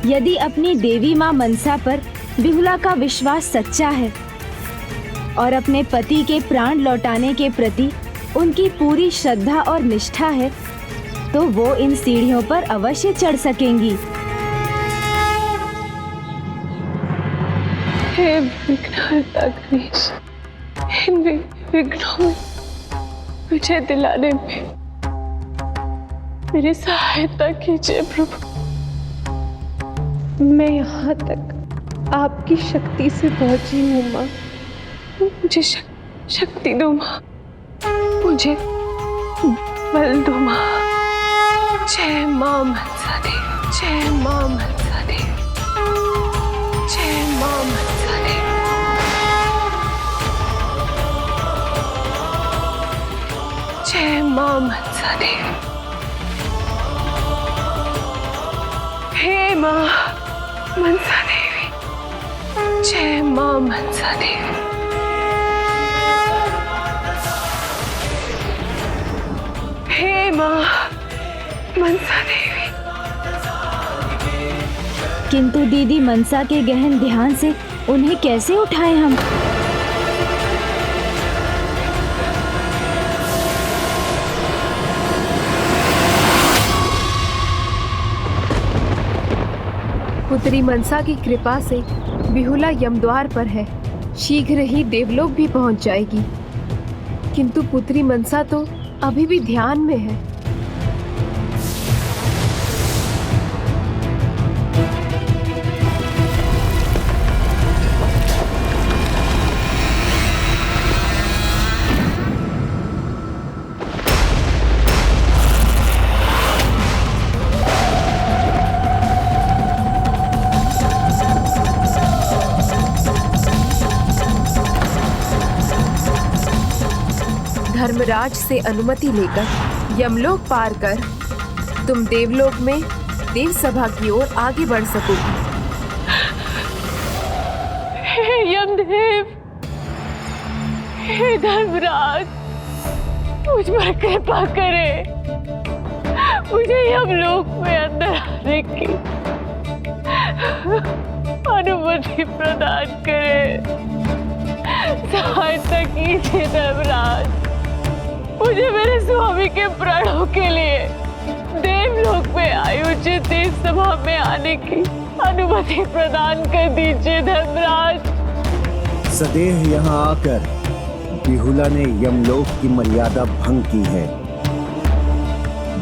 यदि अपनी देवी माँ मनसा पर बिहुला का विश्वास सच्चा है और अपने पति के प्राण लौटाने के प्रति उनकी पूरी श्रद्धा और निष्ठा है, तो वो इन सीढ़ियों पर अवश्य चढ़ सकेंगी। हे विघ्नहर्ता गणेश, इन विघ्नों में मुझे दिलाने में मेरी सहायता कीजिए प्रभु। मैं यहाँ तक आपकी शक्ति से पहुंची हूँ माँ, मुझे शक्ति दो माँ, मुझे बल दो माँ। जय माँ मनसा देवी, जय माँ मनसा देवी, जय माँ मनसा देवी। जय माँ मनसा देवी। हे माँ मनसा देवी, जय माँ मनसा देवी। हे माँ मनसा देवी। किंतु दीदी मनसा के गहन ध्यान से उन्हें कैसे उठाएं हम? पुत्री मनसा की कृपा से बिहुला यमद्वार पर है, शीघ्र ही देवलोक भी पहुंच जाएगी। किंतु पुत्री मनसा तो अभी भी ध्यान में है। धर्मराज से अनुमति लेकर यमलोक पार कर तुम देवलोक में देव सभा की ओर आगे बढ़ सकोगी। हे यमदेव, हे धर्मराज, मुझ पर कृपा करे, मुझे यमलोक में अंदर आने की अनुमति प्रदान करे। सहायता कीजिए धर्मराज, मुझे मेरे स्वामी के प्राणों के लिए देवलोक में आयोजित देव सभा में आने की अनुमति प्रदान कर दीजिए धर्मराज। सदेह यहाँ आकर बिहुला ने यमलोक की मर्यादा भंग की है,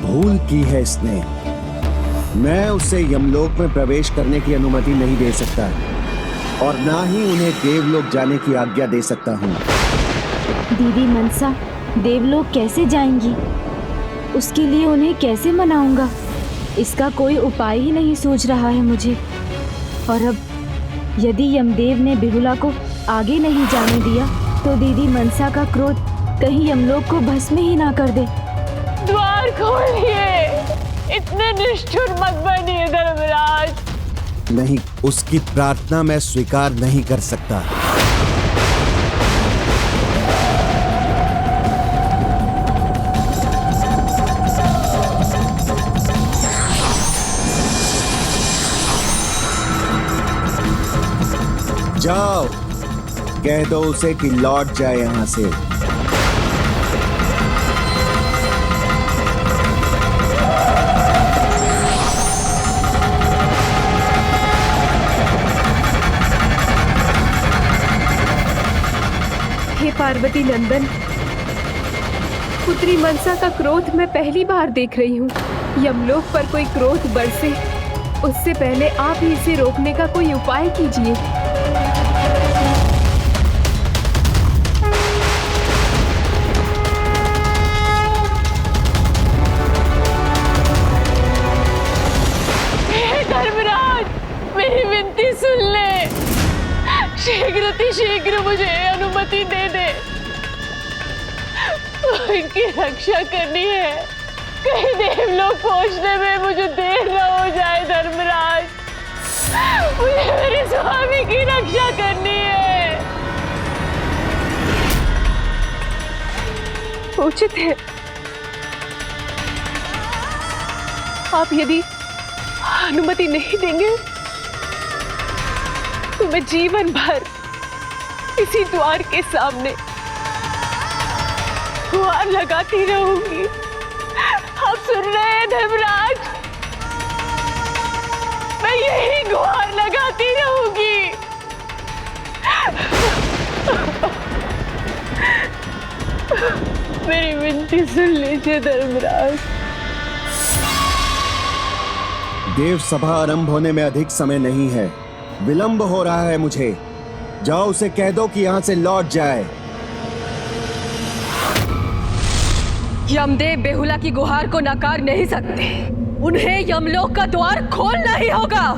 भूल की है इसने। मैं उसे यमलोक में प्रवेश करने की अनुमति नहीं दे सकता और ना ही उन्हें देवलोक जाने की आज्ञा दे सकता हूँ। दीदी मनसा देवलोक कैसे जाएंगी? उसके लिए उन्हें कैसे मनाऊंगा? इसका कोई उपाय ही नहीं सूझ रहा है मुझे। और अब यदि यमदेव ने बिहुला को आगे नहीं जाने दिया तो दीदी मनसा का क्रोध कहीं यमलोक को भस्म ही ना कर दे। द्वार खोलिए, इतने निष्ठुर मत बनिए धर्मराज। नहीं, उसकी प्रार्थना मैं स्वीकार नहीं कर सकता। जाओ, कह दो उसे कि लौट जाए यहाँ से। हे पार्वती नंदन, पुत्री मनसा का क्रोध मैं पहली बार देख रही हूँ। यमलोक पर कोई क्रोध बरसे उससे पहले आप ही इसे रोकने का कोई उपाय कीजिए। शीघ्र मुझे अनुमति दे दे, इनकी रक्षा करनी है। कहीं देवलोक पहुंचने में मुझे देर न हो जाए धर्मराज। मुझे मेरे स्वामी की रक्षा करनी है। उचित है, आप यदि अनुमति नहीं देंगे तो मैं जीवन भर इसी द्वार के सामने गुहार लगाती रहूंगी। आप सुन रहे हैं धर्मराज? मैं यही गुहार लगाती रहूंगी। मेरी विनती सुन लीजिए धर्मराज। देव सभा आरंभ होने में अधिक समय नहीं है, विलंब हो रहा है मुझे। जाओ उसे कह दो कि यहाँ से लौट जाए। यमदेव बेहुला की गुहार को नकार नहीं सकते, उन्हें यमलोक का द्वार खोलना ही होगा।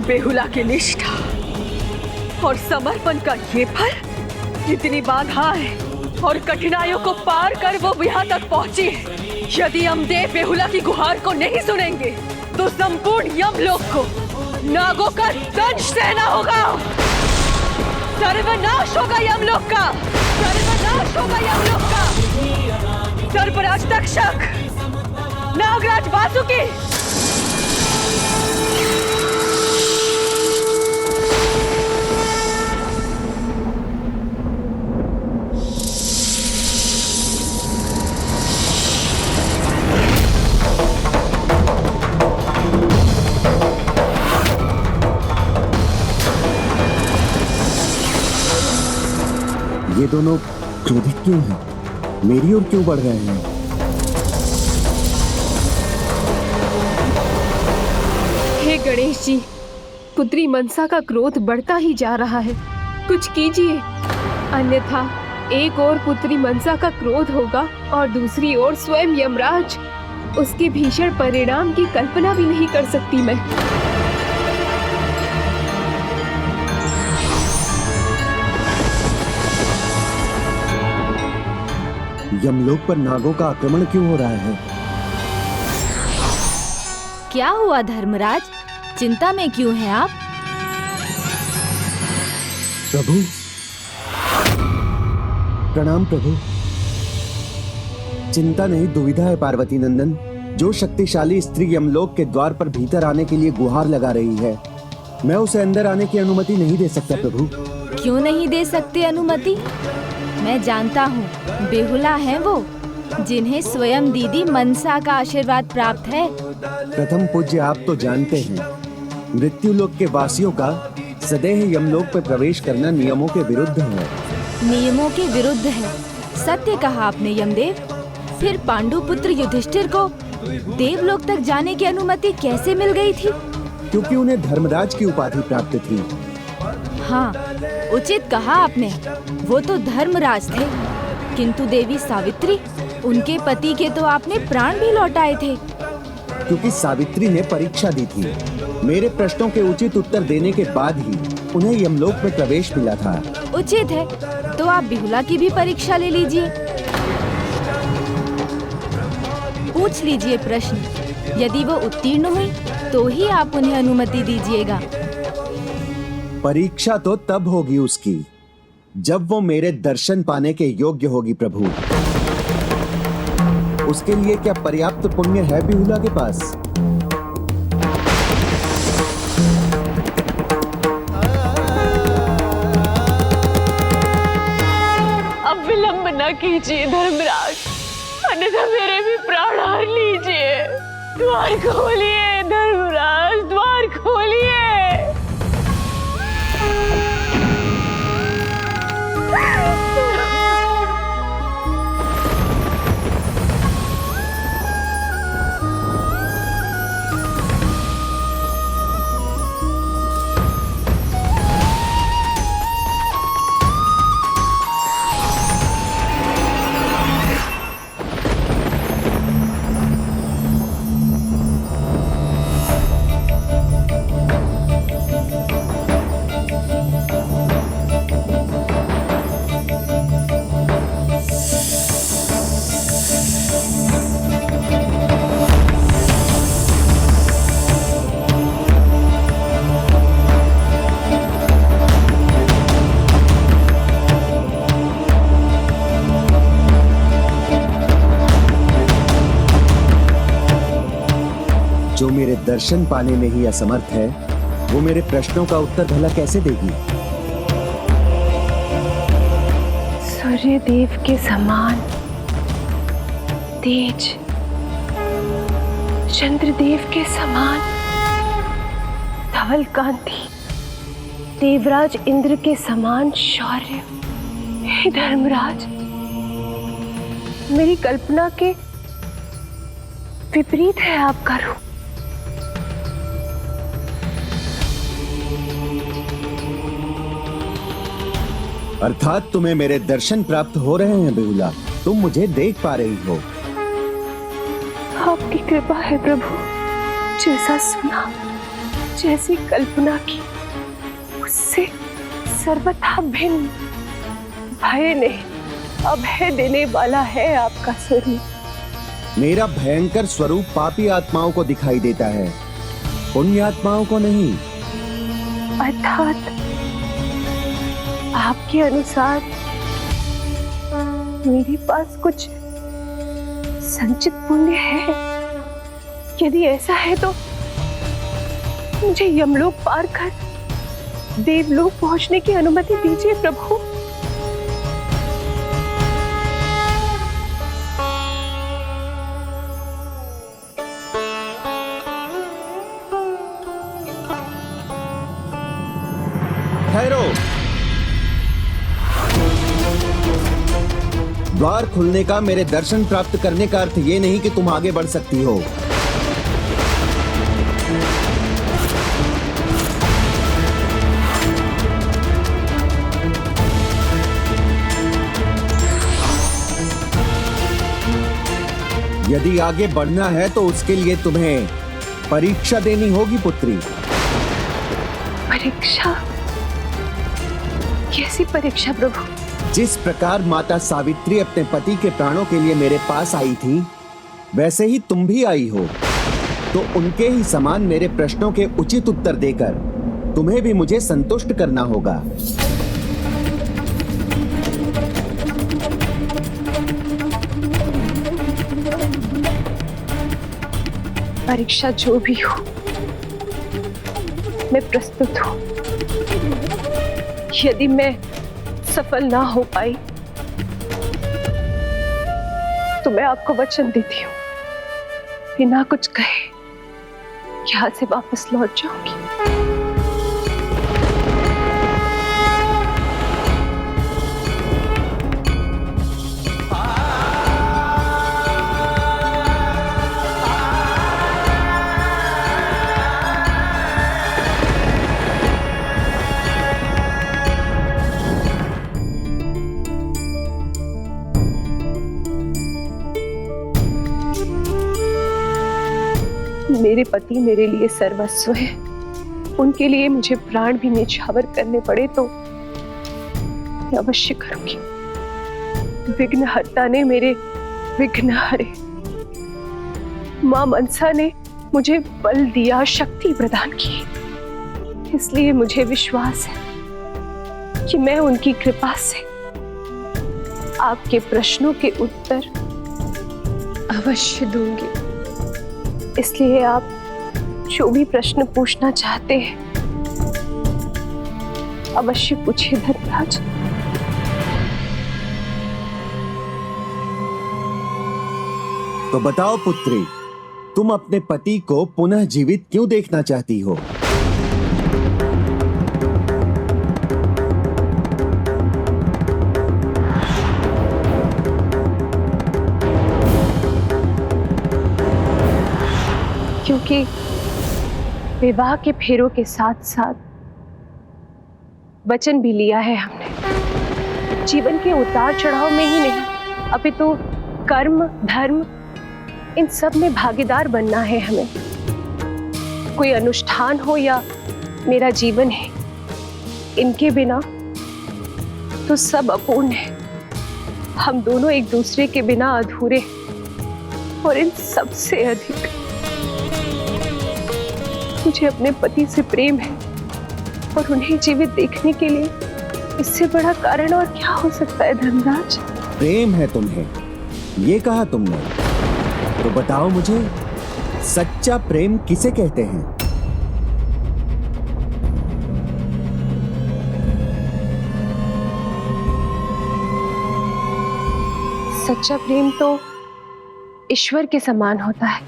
बेहुला की निष्ठा और समर्पण का ये फल, इतनी बाधाएं और कठिनाइयों को पार कर वो यहाँ तक पहुंची। यदि यमदेव बेहुला की गुहार को नहीं सुनेंगे तो संपूर्ण यमलोक को नागों का दंश सहना होगा। सर्वनाश होगा यमलोक का, सर्वनाश होगा यमलोक का। सर्पराज तक्षक, नागराज वासुकी, ये दोनों क्रोधित क्यों हैं? मेरी ओर क्यों बढ़ रहे हैं? हे गणेश जी, पुत्री मनसा का क्रोध बढ़ता ही जा रहा है, कुछ कीजिए, अन्यथा एक ओर पुत्री मनसा का क्रोध होगा और दूसरी ओर स्वयं यमराज। उसके भीषण परिणाम की कल्पना भी नहीं कर सकती मैं। यमलोक पर नागों का आक्रमण क्यों हो रहा है? क्या हुआ धर्मराज, चिंता में क्यों हैं आप? प्रभु, प्रणाम प्रभु। चिंता नहीं, दुविधा है पार्वती नंदन। जो शक्तिशाली स्त्री यमलोक के द्वार पर भीतर आने के लिए गुहार लगा रही है, मैं उसे अंदर आने की अनुमति नहीं दे सकता प्रभु। क्यों नहीं दे सकते अनुमति? मैं जानता हूँ, बेहुला हैं वो, जिन्हें स्वयं दीदी मनसा का आशीर्वाद प्राप्त है। प्रथम पूज्य, आप तो जानते हैं, मृत्युलोक के वासियों का सदैव यमलोक पर प्रवेश करना नियमों के विरुद्ध है। नियमों के विरुद्ध है, सत्य कहा आपने यमदेव। फिर पांडुपुत्र युधिष्ठिर को देवलोक तक जाने की अनुमति कैसे मिल गई थी? क्योंकि उन्हें धर्मराज की उपाधि प्राप्त थी। हाँ, उचित कहा आपने, वो तो धर्मराज थे, किंतु देवी सावित्री, उनके पति के तो आपने प्राण भी लौटाए थे। क्योंकि सावित्री ने परीक्षा दी थी। मेरे प्रश्नों के उचित उत्तर देने के बाद ही उन्हें यमलोक में प्रवेश मिला था। उचित है, तो आप बिहुला की भी परीक्षा ले लीजिए। पूछ लीजिए प्रश्न, यदि वो उत्तीर्ण हुई तो ही आप उन्हें अनुमति दीजिएगा। परीक्षा तो तब होगी उसकी, जब वो मेरे दर्शन पाने के योग्य होगी प्रभु। उसके लिए क्या पर्याप्त पुण्य है बिहुला के पास? अब विलंब न कीजिए धर्मराज, अन्यथा मेरे भी प्राण हर लीजिए। द्वार खोलिए धर्मराज, द्वार खोलिए। जो मेरे दर्शन पाने में ही असमर्थ है, वो मेरे प्रश्नों का उत्तर भला कैसे देगी? सूर्य देव के समान तेज, चंद्रदेव के समान धवल कांति, देवराज इंद्र के समान शौर्य। हे धर्मराज, मेरी कल्पना के विपरीत है आपका रूप। अर्थात तुम्हें मेरे दर्शन प्राप्त हो रहे हैं बिहुला, तुम मुझे देख पा रही हो। आपकी कृपा है प्रभु, जैसा सुना, जैसी कल्पना की, उससे सर्वथा भिन्न, भय नहीं, अभय देने वाला है आपका स्वरूप। मेरा भयंकर स्वरूप पापी आत्माओं को दिखाई देता है, पुण्य आत्माओं को नहीं। अर्थात आपके अनुसार मेरे पास कुछ संचित पुण्य है। यदि ऐसा है तो मुझे यमलोक पार कर देवलोक पहुंचने की अनुमति दीजिए प्रभु। ठहरो। द्वार खुलने का, मेरे दर्शन प्राप्त करने का अर्थ ये नहीं कि तुम आगे बढ़ सकती हो। यदि आगे बढ़ना है तो उसके लिए तुम्हें परीक्षा देनी होगी पुत्री। परीक्षा? कैसी परीक्षा प्रभु? जिस प्रकार माता सावित्री अपने पति के प्राणों के लिए मेरे पास आई थी, वैसे ही तुम भी आई हो। तो उनके ही समान मेरे प्रश्नों के उचित उत्तर देकर तुम्हें भी मुझे संतुष्ट करना होगा। परीक्षा जो भी हो, मैं प्रस्तुत हूं। यदि मैं सफल ना हो पाई तो मैं आपको वचन देती हूँ, बिना कुछ कहे यहाँ से वापस लौट जाऊंगी। मेरे पति मेरे लिए सर्वस्व है, उनके लिए मुझे प्राण भी न्यौछावर करने पड़े तो मैं अवश्य करूंगी। विघ्नहर्ता ने मेरे विघ्न हरे, मां मनसा ने मुझे बल दिया, शक्ति प्रदान की, इसलिए मुझे विश्वास है कि मैं उनकी कृपा से आपके प्रश्नों के उत्तर अवश्य दूंगी। इसलिए आप जो भी प्रश्न पूछना चाहते हैं अवश्य पूछिए धर्मराज। तो बताओ पुत्री, तुम अपने पति को पुनः जीवित क्यों देखना चाहती हो? क्योंकि विवाह के फेरों के साथ साथ वचन भी लिया है हमने। जीवन के उतार चढ़ाव में ही नहीं, अपितु कर्म धर्म इन सब में भागीदार बनना है हमें। कोई अनुष्ठान हो या मेरा जीवन है, इनके बिना तो सब अपूर्ण है। हम दोनों एक दूसरे के बिना अधूरे, और इन सबसे अधिक मुझे अपने पति से प्रेम है, और उन्हें जीवित देखने के लिए इससे बड़ा कारण और क्या हो सकता है धर्मराज? प्रेम है तुम्हें, ये कहा तुमने। तो बताओ मुझे, सच्चा प्रेम किसे कहते हैं? सच्चा प्रेम तो ईश्वर के समान होता है,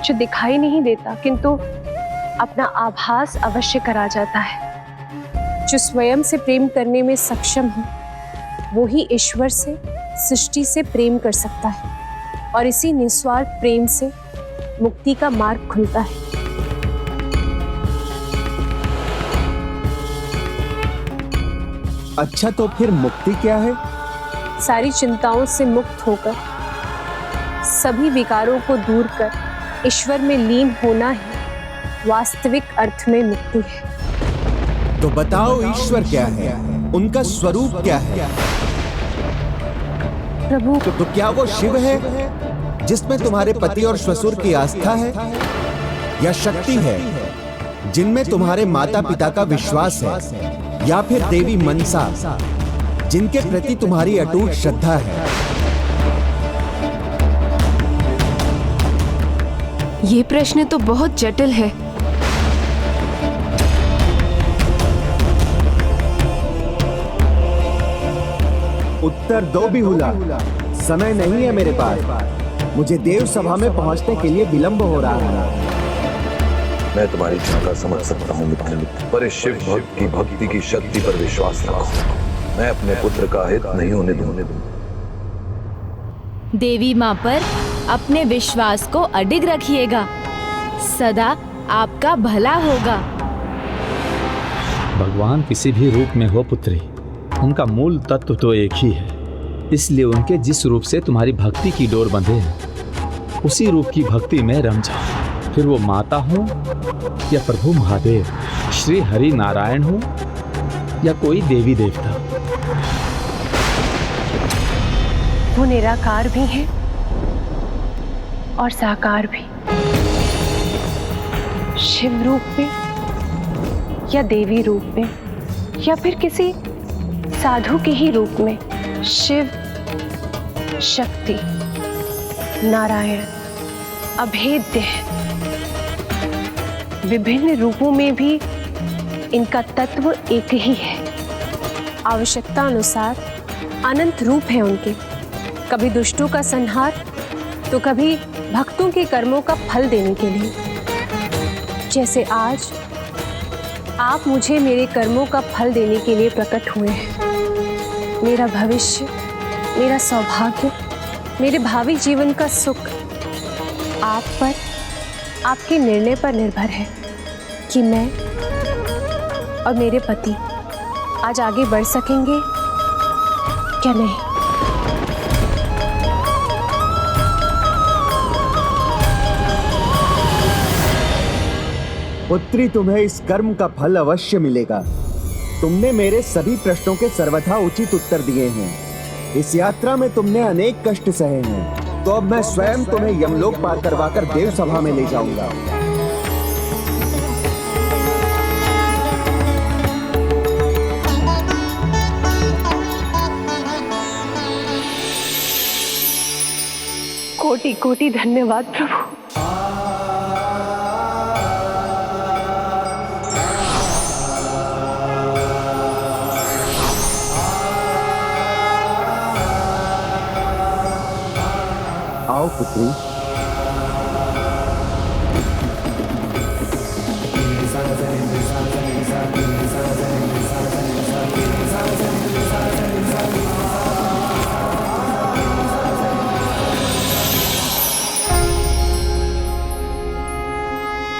जो दिखाई नहीं देता किंतु अपना आभास अवश्य करा जाता है। जो स्वयं से प्रेम करने में सक्षम हो, वो ही ईश्वर से, सृष्टि से प्रेम कर सकता है, और इसी निस्वार्थ प्रेम से मुक्ति का मार्ग खुलता है। अच्छा, तो फिर मुक्ति क्या है? सारी चिंताओं से मुक्त होकर, सभी विकारों को दूर कर ईश्वर में लीन होना ही वास्तविक अर्थ में मुक्ति है। तो बताओ, ईश्वर क्या है? उनका स्वरूप क्या है? प्रभु, तो क्या वो शिव है, जिसमें तुम्हारे पति और ससुर की आस्था है, या शक्ति है जिनमें तुम्हारे माता पिता का विश्वास है, या फिर देवी मनसा जिनके प्रति तुम्हारी अटूट श्रद्धा है? ये प्रश्न तो बहुत जटिल है। उत्तर दो बिहुला, समय नहीं है मेरे पास। मुझे देव सभा में पहुंचने के लिए विलंब हो रहा है। मैं तुम्हारी शंका समझ सकता हूँ मित्र, पर इस शिव भक्त की भक्ति की शक्ति पर विश्वास रखो। मैं अपने पुत्र का हित नहीं होने दूंगा। देवी माँ पर अपने विश्वास को अडिग रखिएगा, सदा आपका भला होगा। भगवान किसी भी रूप में हो पुत्री, उनका मूल तत्व तो एक ही है। इसलिए उनके जिस रूप से तुम्हारी भक्ति की डोर बंधे है, उसी रूप की भक्ति में रम जाओ। फिर वो माता हो या प्रभु महादेव, श्री हरि नारायण हो या कोई देवी देवता। वो निराकार भी हैं और साकार भी। शिव रूप में या देवी रूप में या फिर किसी साधु के ही रूप में। शिव, शक्ति, नारायण अभेद्य है। विभिन्न रूपों में भी इनका तत्व एक ही है। आवश्यकता अनुसार अनंत रूप है उनके, कभी दुष्टों का संहार तो कभी भक्तों के कर्मों का फल देने के लिए। जैसे आज आप मुझे मेरे कर्मों का फल देने के लिए प्रकट हुए हैं। मेरा भविष्य, मेरा सौभाग्य, मेरे भावी जीवन का सुख आप पर, आपके निर्णय पर निर्भर है कि मैं और मेरे पति आज आगे बढ़ सकेंगे क्या नहीं। पुत्री, तुम्हें इस कर्म का फल अवश्य मिलेगा। तुमने मेरे सभी प्रश्नों के सर्वथा उचित उत्तर दिए हैं। इस यात्रा में तुमने अनेक कष्ट सहे हैं, तो अब मैं स्वयं तुम्हें यमलोक पार करवाकर देव सभा में ले जाऊंगा। कोटि कोटि धन्यवाद प्रभु। आओ पुत्री।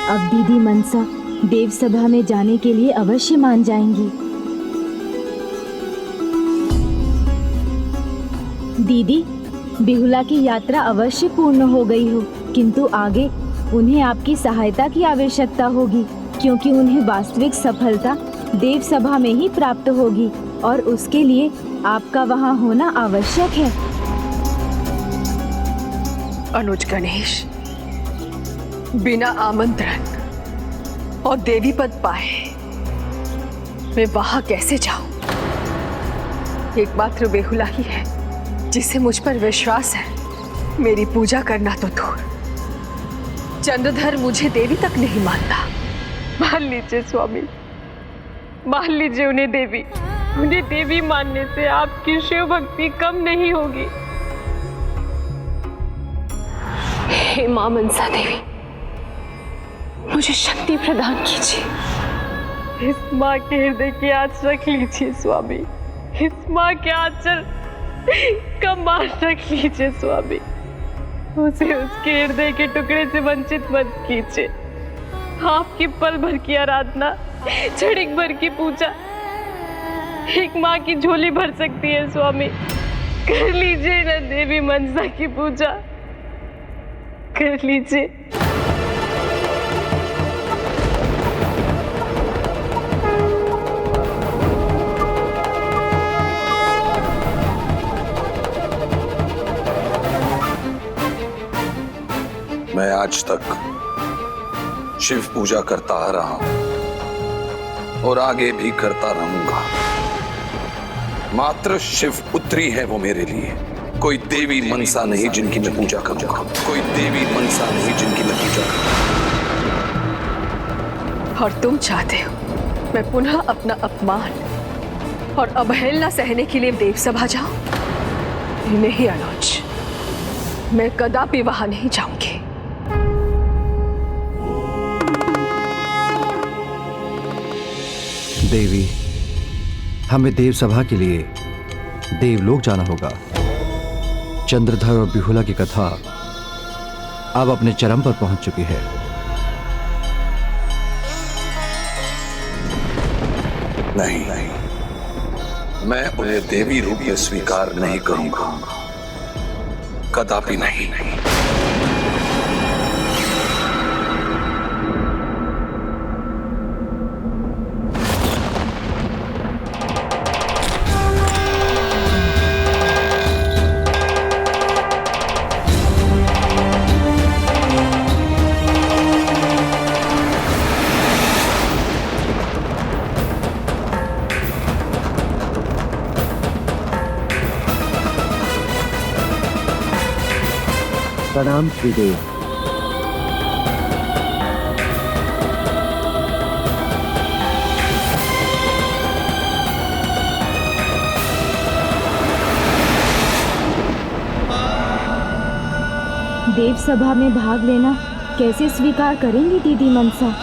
अब दीदी मनसा देव सभा में जाने के लिए अवश्य मान जाएंगी। दीदी, बिहुला की यात्रा अवश्य पूर्ण हो गई हो, किंतु आगे उन्हें आपकी सहायता की आवश्यकता होगी, क्योंकि उन्हें वास्तविक सफलता देव सभा में ही प्राप्त होगी और उसके लिए आपका वहां होना आवश्यक है। अनुज गणेश, बिना आमंत्रण और देवी पद पाए मैं वहां कैसे जाऊं? एकमात्र बेहुला ही है जिसे मुझ पर विश्वास है। मेरी पूजा करना तो दूर, चंद्रधर मुझे देवी तक नहीं मानता। मान लीजिए स्वामी, मान लीजिए उन्हें देवी। उन्हें देवी मानने से आपकी शिव भक्ति कम नहीं होगी। हे मां मनसा देवी, मुझे शक्ति प्रदान कीजिए। इस माँ के हृदय की आँच रख लीजिए स्वामी। इस माँ के आंचल का मार रख लीजिए स्वामी। उसे उसके हृदय के टुकड़े से वंचित मत कीजिए। आपकी पल भर की आराधना, क्षणिक भर की पूजा एक माँ की झोली भर सकती है स्वामी। कर लीजिए ना देवी मनसा की पूजा, कर लीजिए। मैं आज तक शिव पूजा करता आ रहा हूं और आगे भी करता रहूंगा। मात्र शिव पुत्री है वो मेरे लिए, कोई देवी मनसा नहीं जिनकी मैं पूजा करूंगा। कोई देवी मनसा नहीं जिनकी मैं पूजा करूंगा। और तुम चाहते हो मैं पुनः अपना अपमान और अवहेलना सहने के लिए देव सभा जाऊं? नहीं अनुज, मैं कदापि वहां नहीं जाऊंगी। देवी, हमें देव सभा के लिए देवलोक जाना होगा। चंद्रधर और बिहुला की कथा अब अपने चरम पर पहुंच चुकी है। नहीं, मैं उन्हें देवी रूप में स्वीकार नहीं करूंगा, कदापि नहीं। प्रणाम त्रिदेव। देव सभा में भाग लेना कैसे स्वीकार करेंगी दीदी मनसा?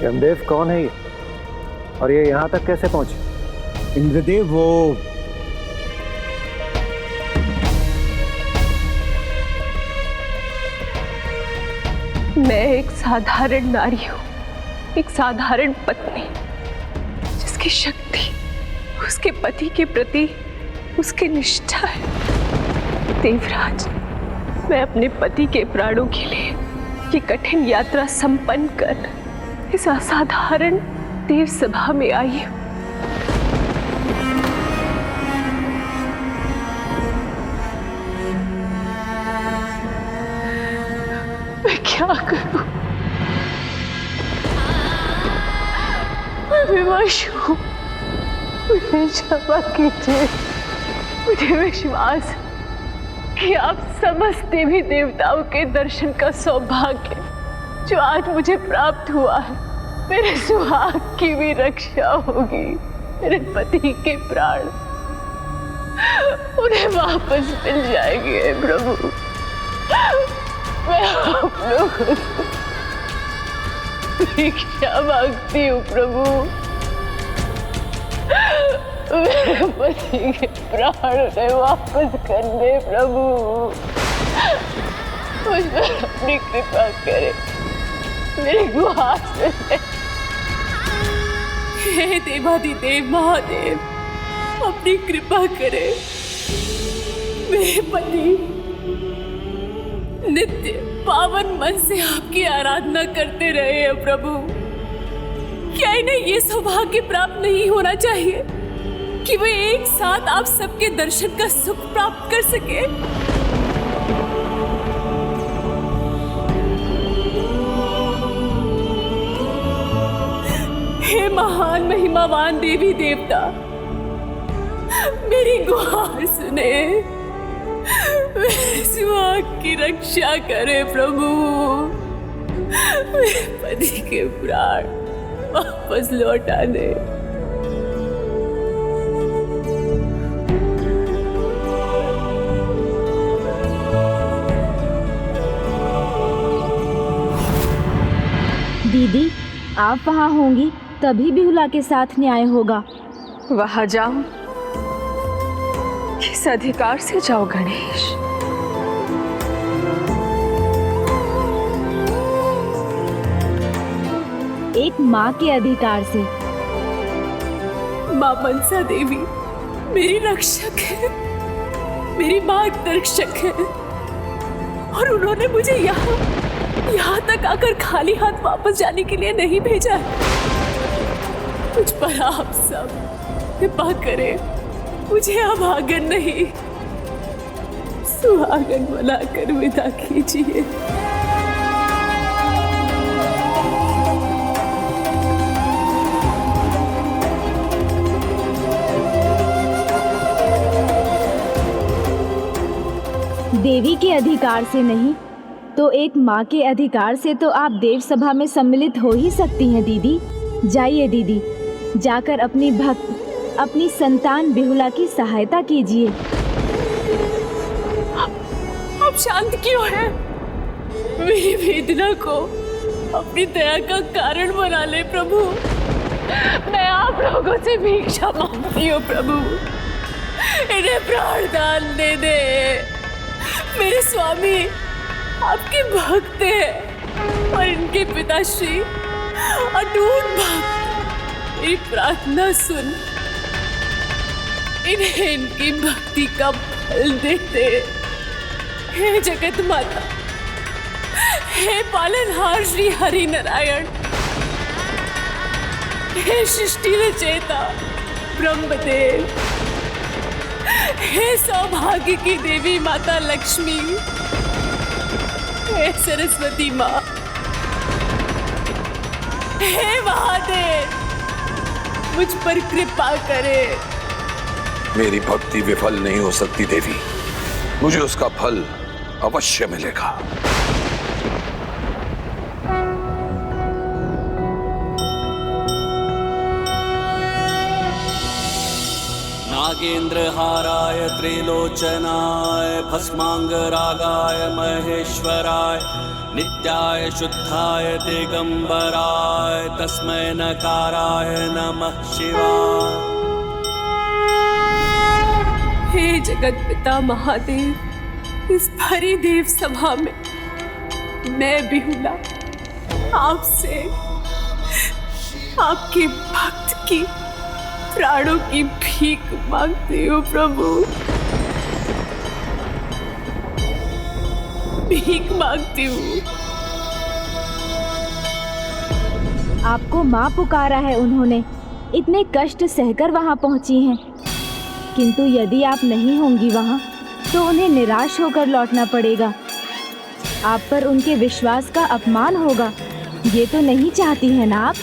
यमदेव कौन है ये? और ये यहाँ तक कैसे पहुंचे? इंद्रदेव वो मैं एक साधारण नारी हूँ, एक साधारण पत्नी जिसकी शक्ति उसके पति के प्रति उसकी निष्ठा है। देवराज, मैं अपने पति के प्राणों के लिए ये कठिन यात्रा संपन्न कर इस असाधारण देव सभा में आई हूँ। मैं क्या करूं? मैं विवश हूं। मुझे क्षमा कीजिए। मुझे विश्वास है कि आप समस्त देवी देवताओं के दर्शन का सौभाग्य जो आज मुझे प्राप्त हुआ है, मेरे सुहाग की भी रक्षा होगी। मेरे पति के प्राण उन्हें वापस मिल जाएंगे प्रभु। मैं आप लोगों से भिक्षा मांगती हूँ प्रभु। मेरे पति के प्राण उन्हें वापस कर दे प्रभु। मुझ पर अपनी कृपा करे, मेरी गुहार सुने। हे देवाधिदेव महादेव, अपनी कृपा करे। मेरे पति नित्य पावन मन से आपकी आराधना करते रहे हैं प्रभु। क्या इन्हें ये सौभाग्य प्राप्त नहीं होना चाहिए कि वे एक साथ आप सबके दर्शन का सुख प्राप्त कर सके? हे महान महिमावान देवी देवता, मेरी गुहार सुने। मेरे सुहाग की रक्षा करे प्रभु। मेरे पति के प्राण वापस लौटा दे। दीदी, आप वहाँ होंगी तभी बिहुला के साथ न्याय होगा। वहाँ जाऊं? किस अधिकार से जाओ गणेश? एक माँ के अधिकार से। माँ मनसा देवी मेरी रक्षक है, मेरी मार्गदर्शक है, और उन्होंने मुझे यहाँ तक आकर खाली हाथ वापस जाने के लिए नहीं भेजा। मुझ पर आप सब कृपा करें, मुझे अभागन नहीं सुहागन बनाकर विदा कीजिए। देवी के अधिकार से नहीं तो एक माँ के अधिकार से तो आप देव सभा में सम्मिलित हो ही सकती हैं दीदी। जाइए दीदी, जाकर अपनी भक्त, अपनी संतान बिहुला की सहायता कीजिए। आप शांत क्यों हैं? मेरी वेदना को अपनी दया का कारण बना ले प्रभु। मैं आप लोगों से भिक्षा मांगती हूँ प्रभु, इन्हें प्राण दान दे दे। मेरे स्वामी आपके भक्त हैं और इनके पिताश्री अटूट भक्त। मेरी प्रार्थना सुन, इन्हें इनकी भक्ति का फल दे दे। हे जगत माता, हे पालनहार श्री हरि नारायण, हे सृष्टि रचयिता ब्रह्मदेव, हे सौभाग्य की देवी माता लक्ष्मी, हे सरस्वती माँ, हे महादेव, मुझ पर कृपा करे। मेरी भक्ति विफल नहीं हो सकती देवी, मुझे उसका फल अवश्य मिलेगा। नागेन्द्रहाराय त्रिलोचनाय भस्मांगरागाय महेश्वराय नित्याय शुद्धाय दिगंबराय तस्मै नकाराय नमः शिवाय। हे जगत पिता महादेव, इस भरी देव सभा में मैं बिहुला आपसे आपके भक्त की प्राणों की भीख मांगती हूँ प्रभु, भीख मांगती हूँ। आपको माँ पुकारा है उन्होंने, इतने कष्ट सहकर वहाँ पहुँची हैं। किंतु यदि आप नहीं होंगी वहाँ तो उन्हें निराश होकर लौटना पड़ेगा। आप पर उनके विश्वास का अपमान होगा, ये तो नहीं चाहती हैं ना आप?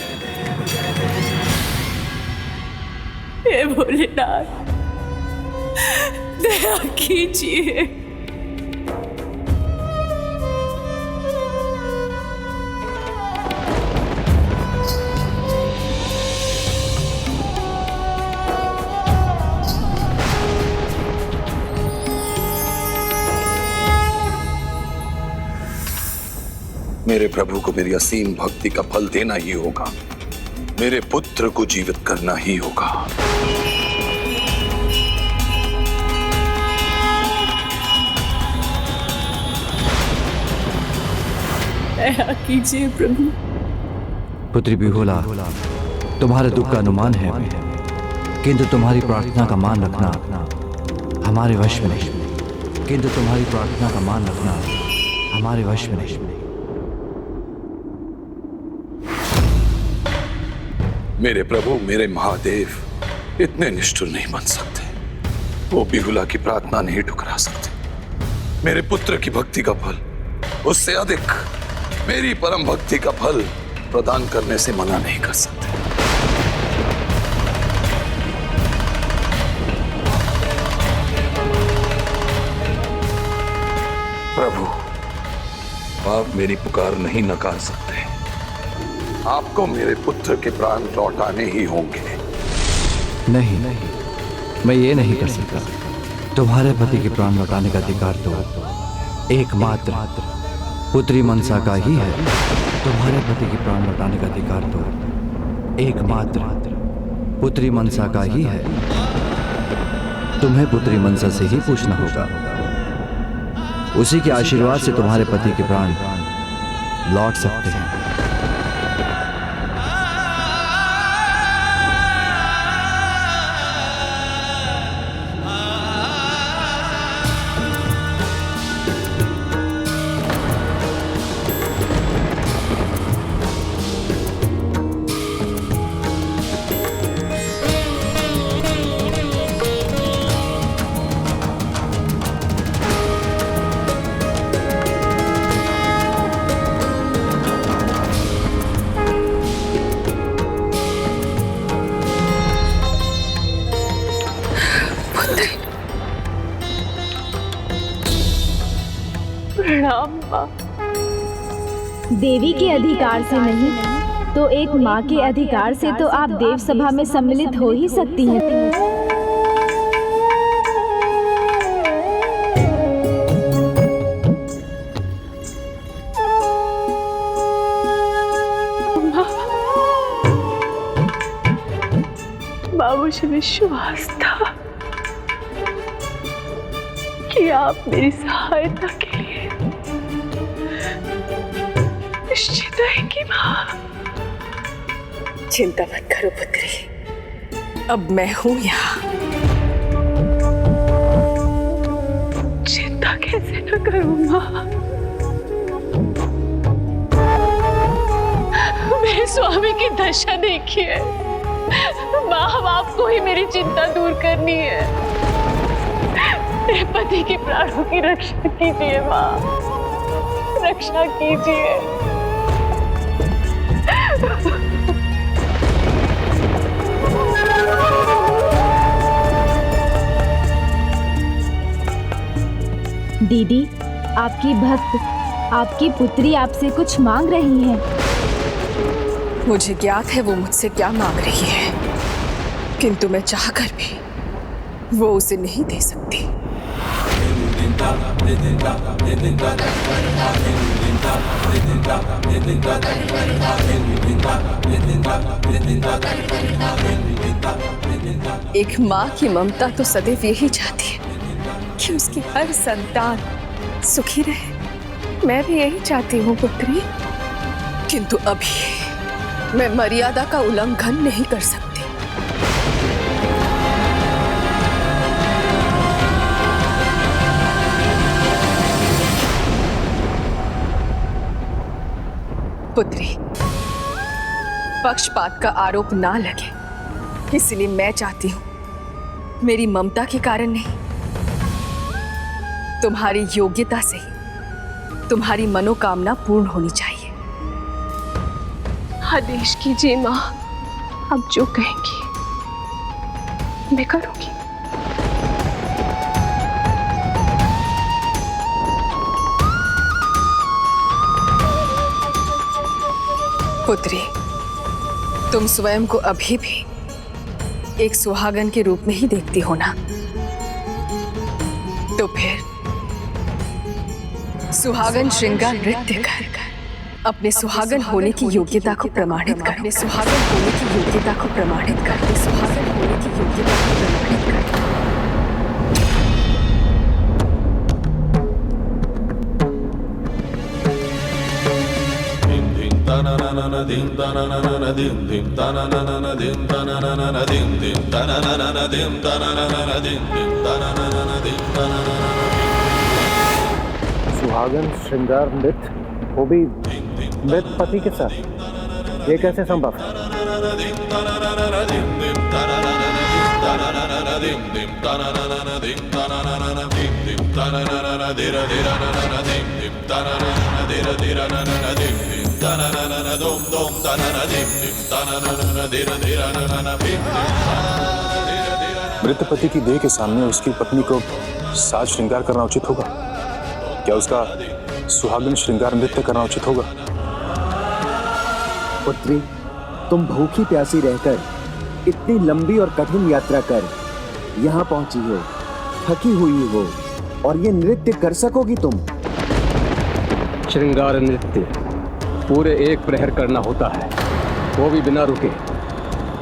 हे भोलेनाथ, दया कीजिए। मेरे प्रभु को मेरी असीम भक्ति का फल देना ही होगा, मेरे पुत्र को जीवित करना ही होगा। दया कीजिए प्रभु। पुत्री बिहुला, तुम्हारे दुख का अनुमान है हमें, किंतु तुम्हारी प्रार्थना का मान रखना हमारे वश में नहीं, किंतु तुम्हारी प्रार्थना का मान रखना हमारे वश में नहीं। मेरे प्रभु, मेरे महादेव इतने निष्ठुर नहीं बन सकते, वो बिहुला की प्रार्थना नहीं ठुकरा सकते। मेरे पुत्र की भक्ति का फल उससे अधिक मेरी परम भक्ति का फल प्रदान करने से मना नहीं कर सकते। प्रभु, आप मेरी पुकार नहीं नकार सकते, आपको मेरे पुत्र के प्राण लौटाने ही होंगे। नहीं, मैं ये नहीं कर सकता। तुम्हारे पति के प्राण लौटाने का अधिकार तो एकमात्र पुत्री मनसा का ही है। तुम्हारे पति के प्राण लौटाने का अधिकार तो एकमात्र पुत्री मनसा का ही है। तुम्हें पुत्री मनसा से ही पूछना होगा, उसी के आशीर्वाद से तुम्हारे पति के प्राण लौट सकते हैं। देवी के अधिकार से नहीं तो एक माँ के अधिकार से तो आप देव सभा में सम्मिलित हो ही सकती हैं। मुझे विश्वास था कि आप मेरी सहायता के लिए निश्चित आएंगी माँ। चिंता मत करो पुत्री, अब मैं हूं यहाँ। चिंता कैसे न करूं माँ, मेरे स्वामी की दशा देखिए माँ, अब आपको ही मेरी चिंता दूर करनी है। मेरे पति के प्राणों की रक्षा कीजिए माँ, रक्षा कीजिए। दीदी, आपकी भक्त, आपकी पुत्री आपसे कुछ मांग रही है। मुझे ज्ञात है वो मुझसे क्या मांग रही है, किंतु मैं चाहकर भी वो उसे नहीं दे सकती। एक माँ की ममता तो सदैव यही चाहती है कि उसकी हर संतान सुखी रहे। मैं भी यही चाहती हूँ पुत्री, किंतु अभी मैं मर्यादा का उल्लंघन नहीं कर सकती। पुत्री, पक्षपात का आरोप ना लगे, इसलिए मैं चाहती हूं, मेरी ममता के कारण नहीं, तुम्हारी योग्यता से ही तुम्हारी मनोकामना पूर्ण होनी चाहिए। आदेश कीजिए माँ, आप जो कहेंगी मैं करूंगी। पुत्री, तुम स्वयं को अभी भी एक सुहागन के रूप में ही देखती हो ना? तो फिर सुहागन श्रृंगार नृत्य कर अपने सुहागन होने की योग्यता को प्रमाणित कर, अपने सुहागन होने की योग्यता को प्रमाणित कर, अपने सुहागन होने की योग्यता को प्रमाणित कर। सुहागन श्रृंगार नृत्य, वो भी मृत पति के साथ, ये कैसे संभव है? मृत पति की देह के सामने उसकी पत्नी को साज श्रृंगार करना उचित होगा क्या? उसका सुहागन श्रृंगार नृत्य करना उचित होगा? पुत्री, तुम भूखी प्यासी रहकर इतनी लंबी और कठिन यात्रा कर यहाँ पहुंची हो, थकी हुई हो, और ये नृत्य कर सकोगी तुम? श्रृंगार नृत्य पूरे 1 प्रहर करना होता है, वो भी बिना रुके।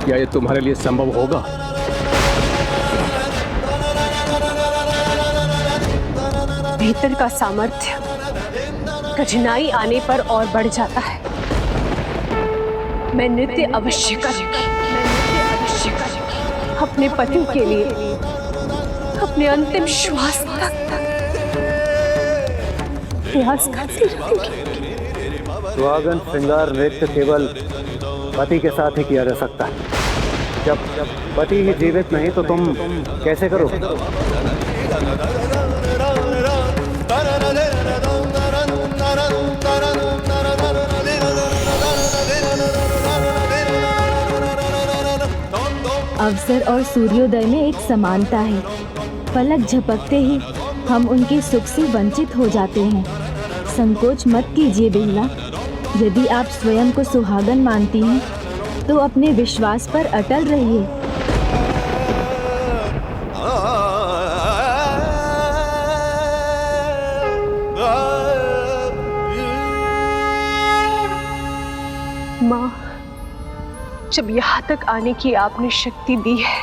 क्या ये तुम्हारे लिए संभव होगा? भीतर का सामर्थ्य कठिनाई आने पर और बढ़ जाता है। मैं नृत्य अवश्य करूंगी, अपने पति के लिए, अपने अंतिम श्वास तक प्रयास करती रहूंगी। सुहागन श्रृंगार नृत्य केवल पति के साथ ही किया जा सकता है। जब पति ही जीवित नहीं तो तुम कैसे करोगे? अवसर और सूर्योदय में एक समानता है। पलक झपकते ही हम उनके सुख से वंचित हो जाते हैं। संकोच मत कीजिए बेहुला। यदि आप स्वयं को सुहागन मानती हैं तो अपने विश्वास पर अटल रहिए। माँ, जब यहाँ तक आने की आपने शक्ति दी है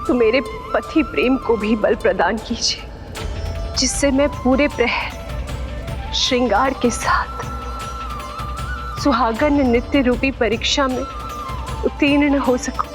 तो मेरे पति प्रेम को भी बल प्रदान कीजिए, जिससे मैं पूरे प्रहर श्रृंगार के साथ सुहागन नित्य रूपी परीक्षा में उत्तीर्ण हो सकूं।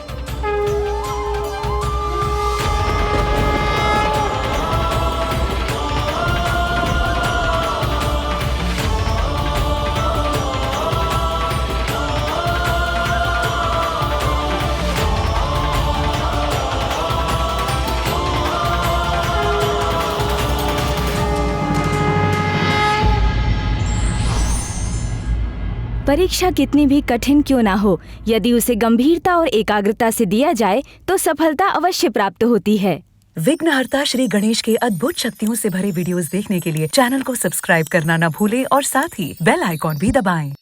परीक्षा कितनी भी कठिन क्यों ना हो, यदि उसे गंभीरता और एकाग्रता से दिया जाए तो सफलता अवश्य प्राप्त होती है। विघ्नहर्ता श्री गणेश के अद्भुत शक्तियों से भरे वीडियोस देखने के लिए चैनल को सब्सक्राइब करना न भूलें और साथ ही बेल आइकॉन भी दबाएं।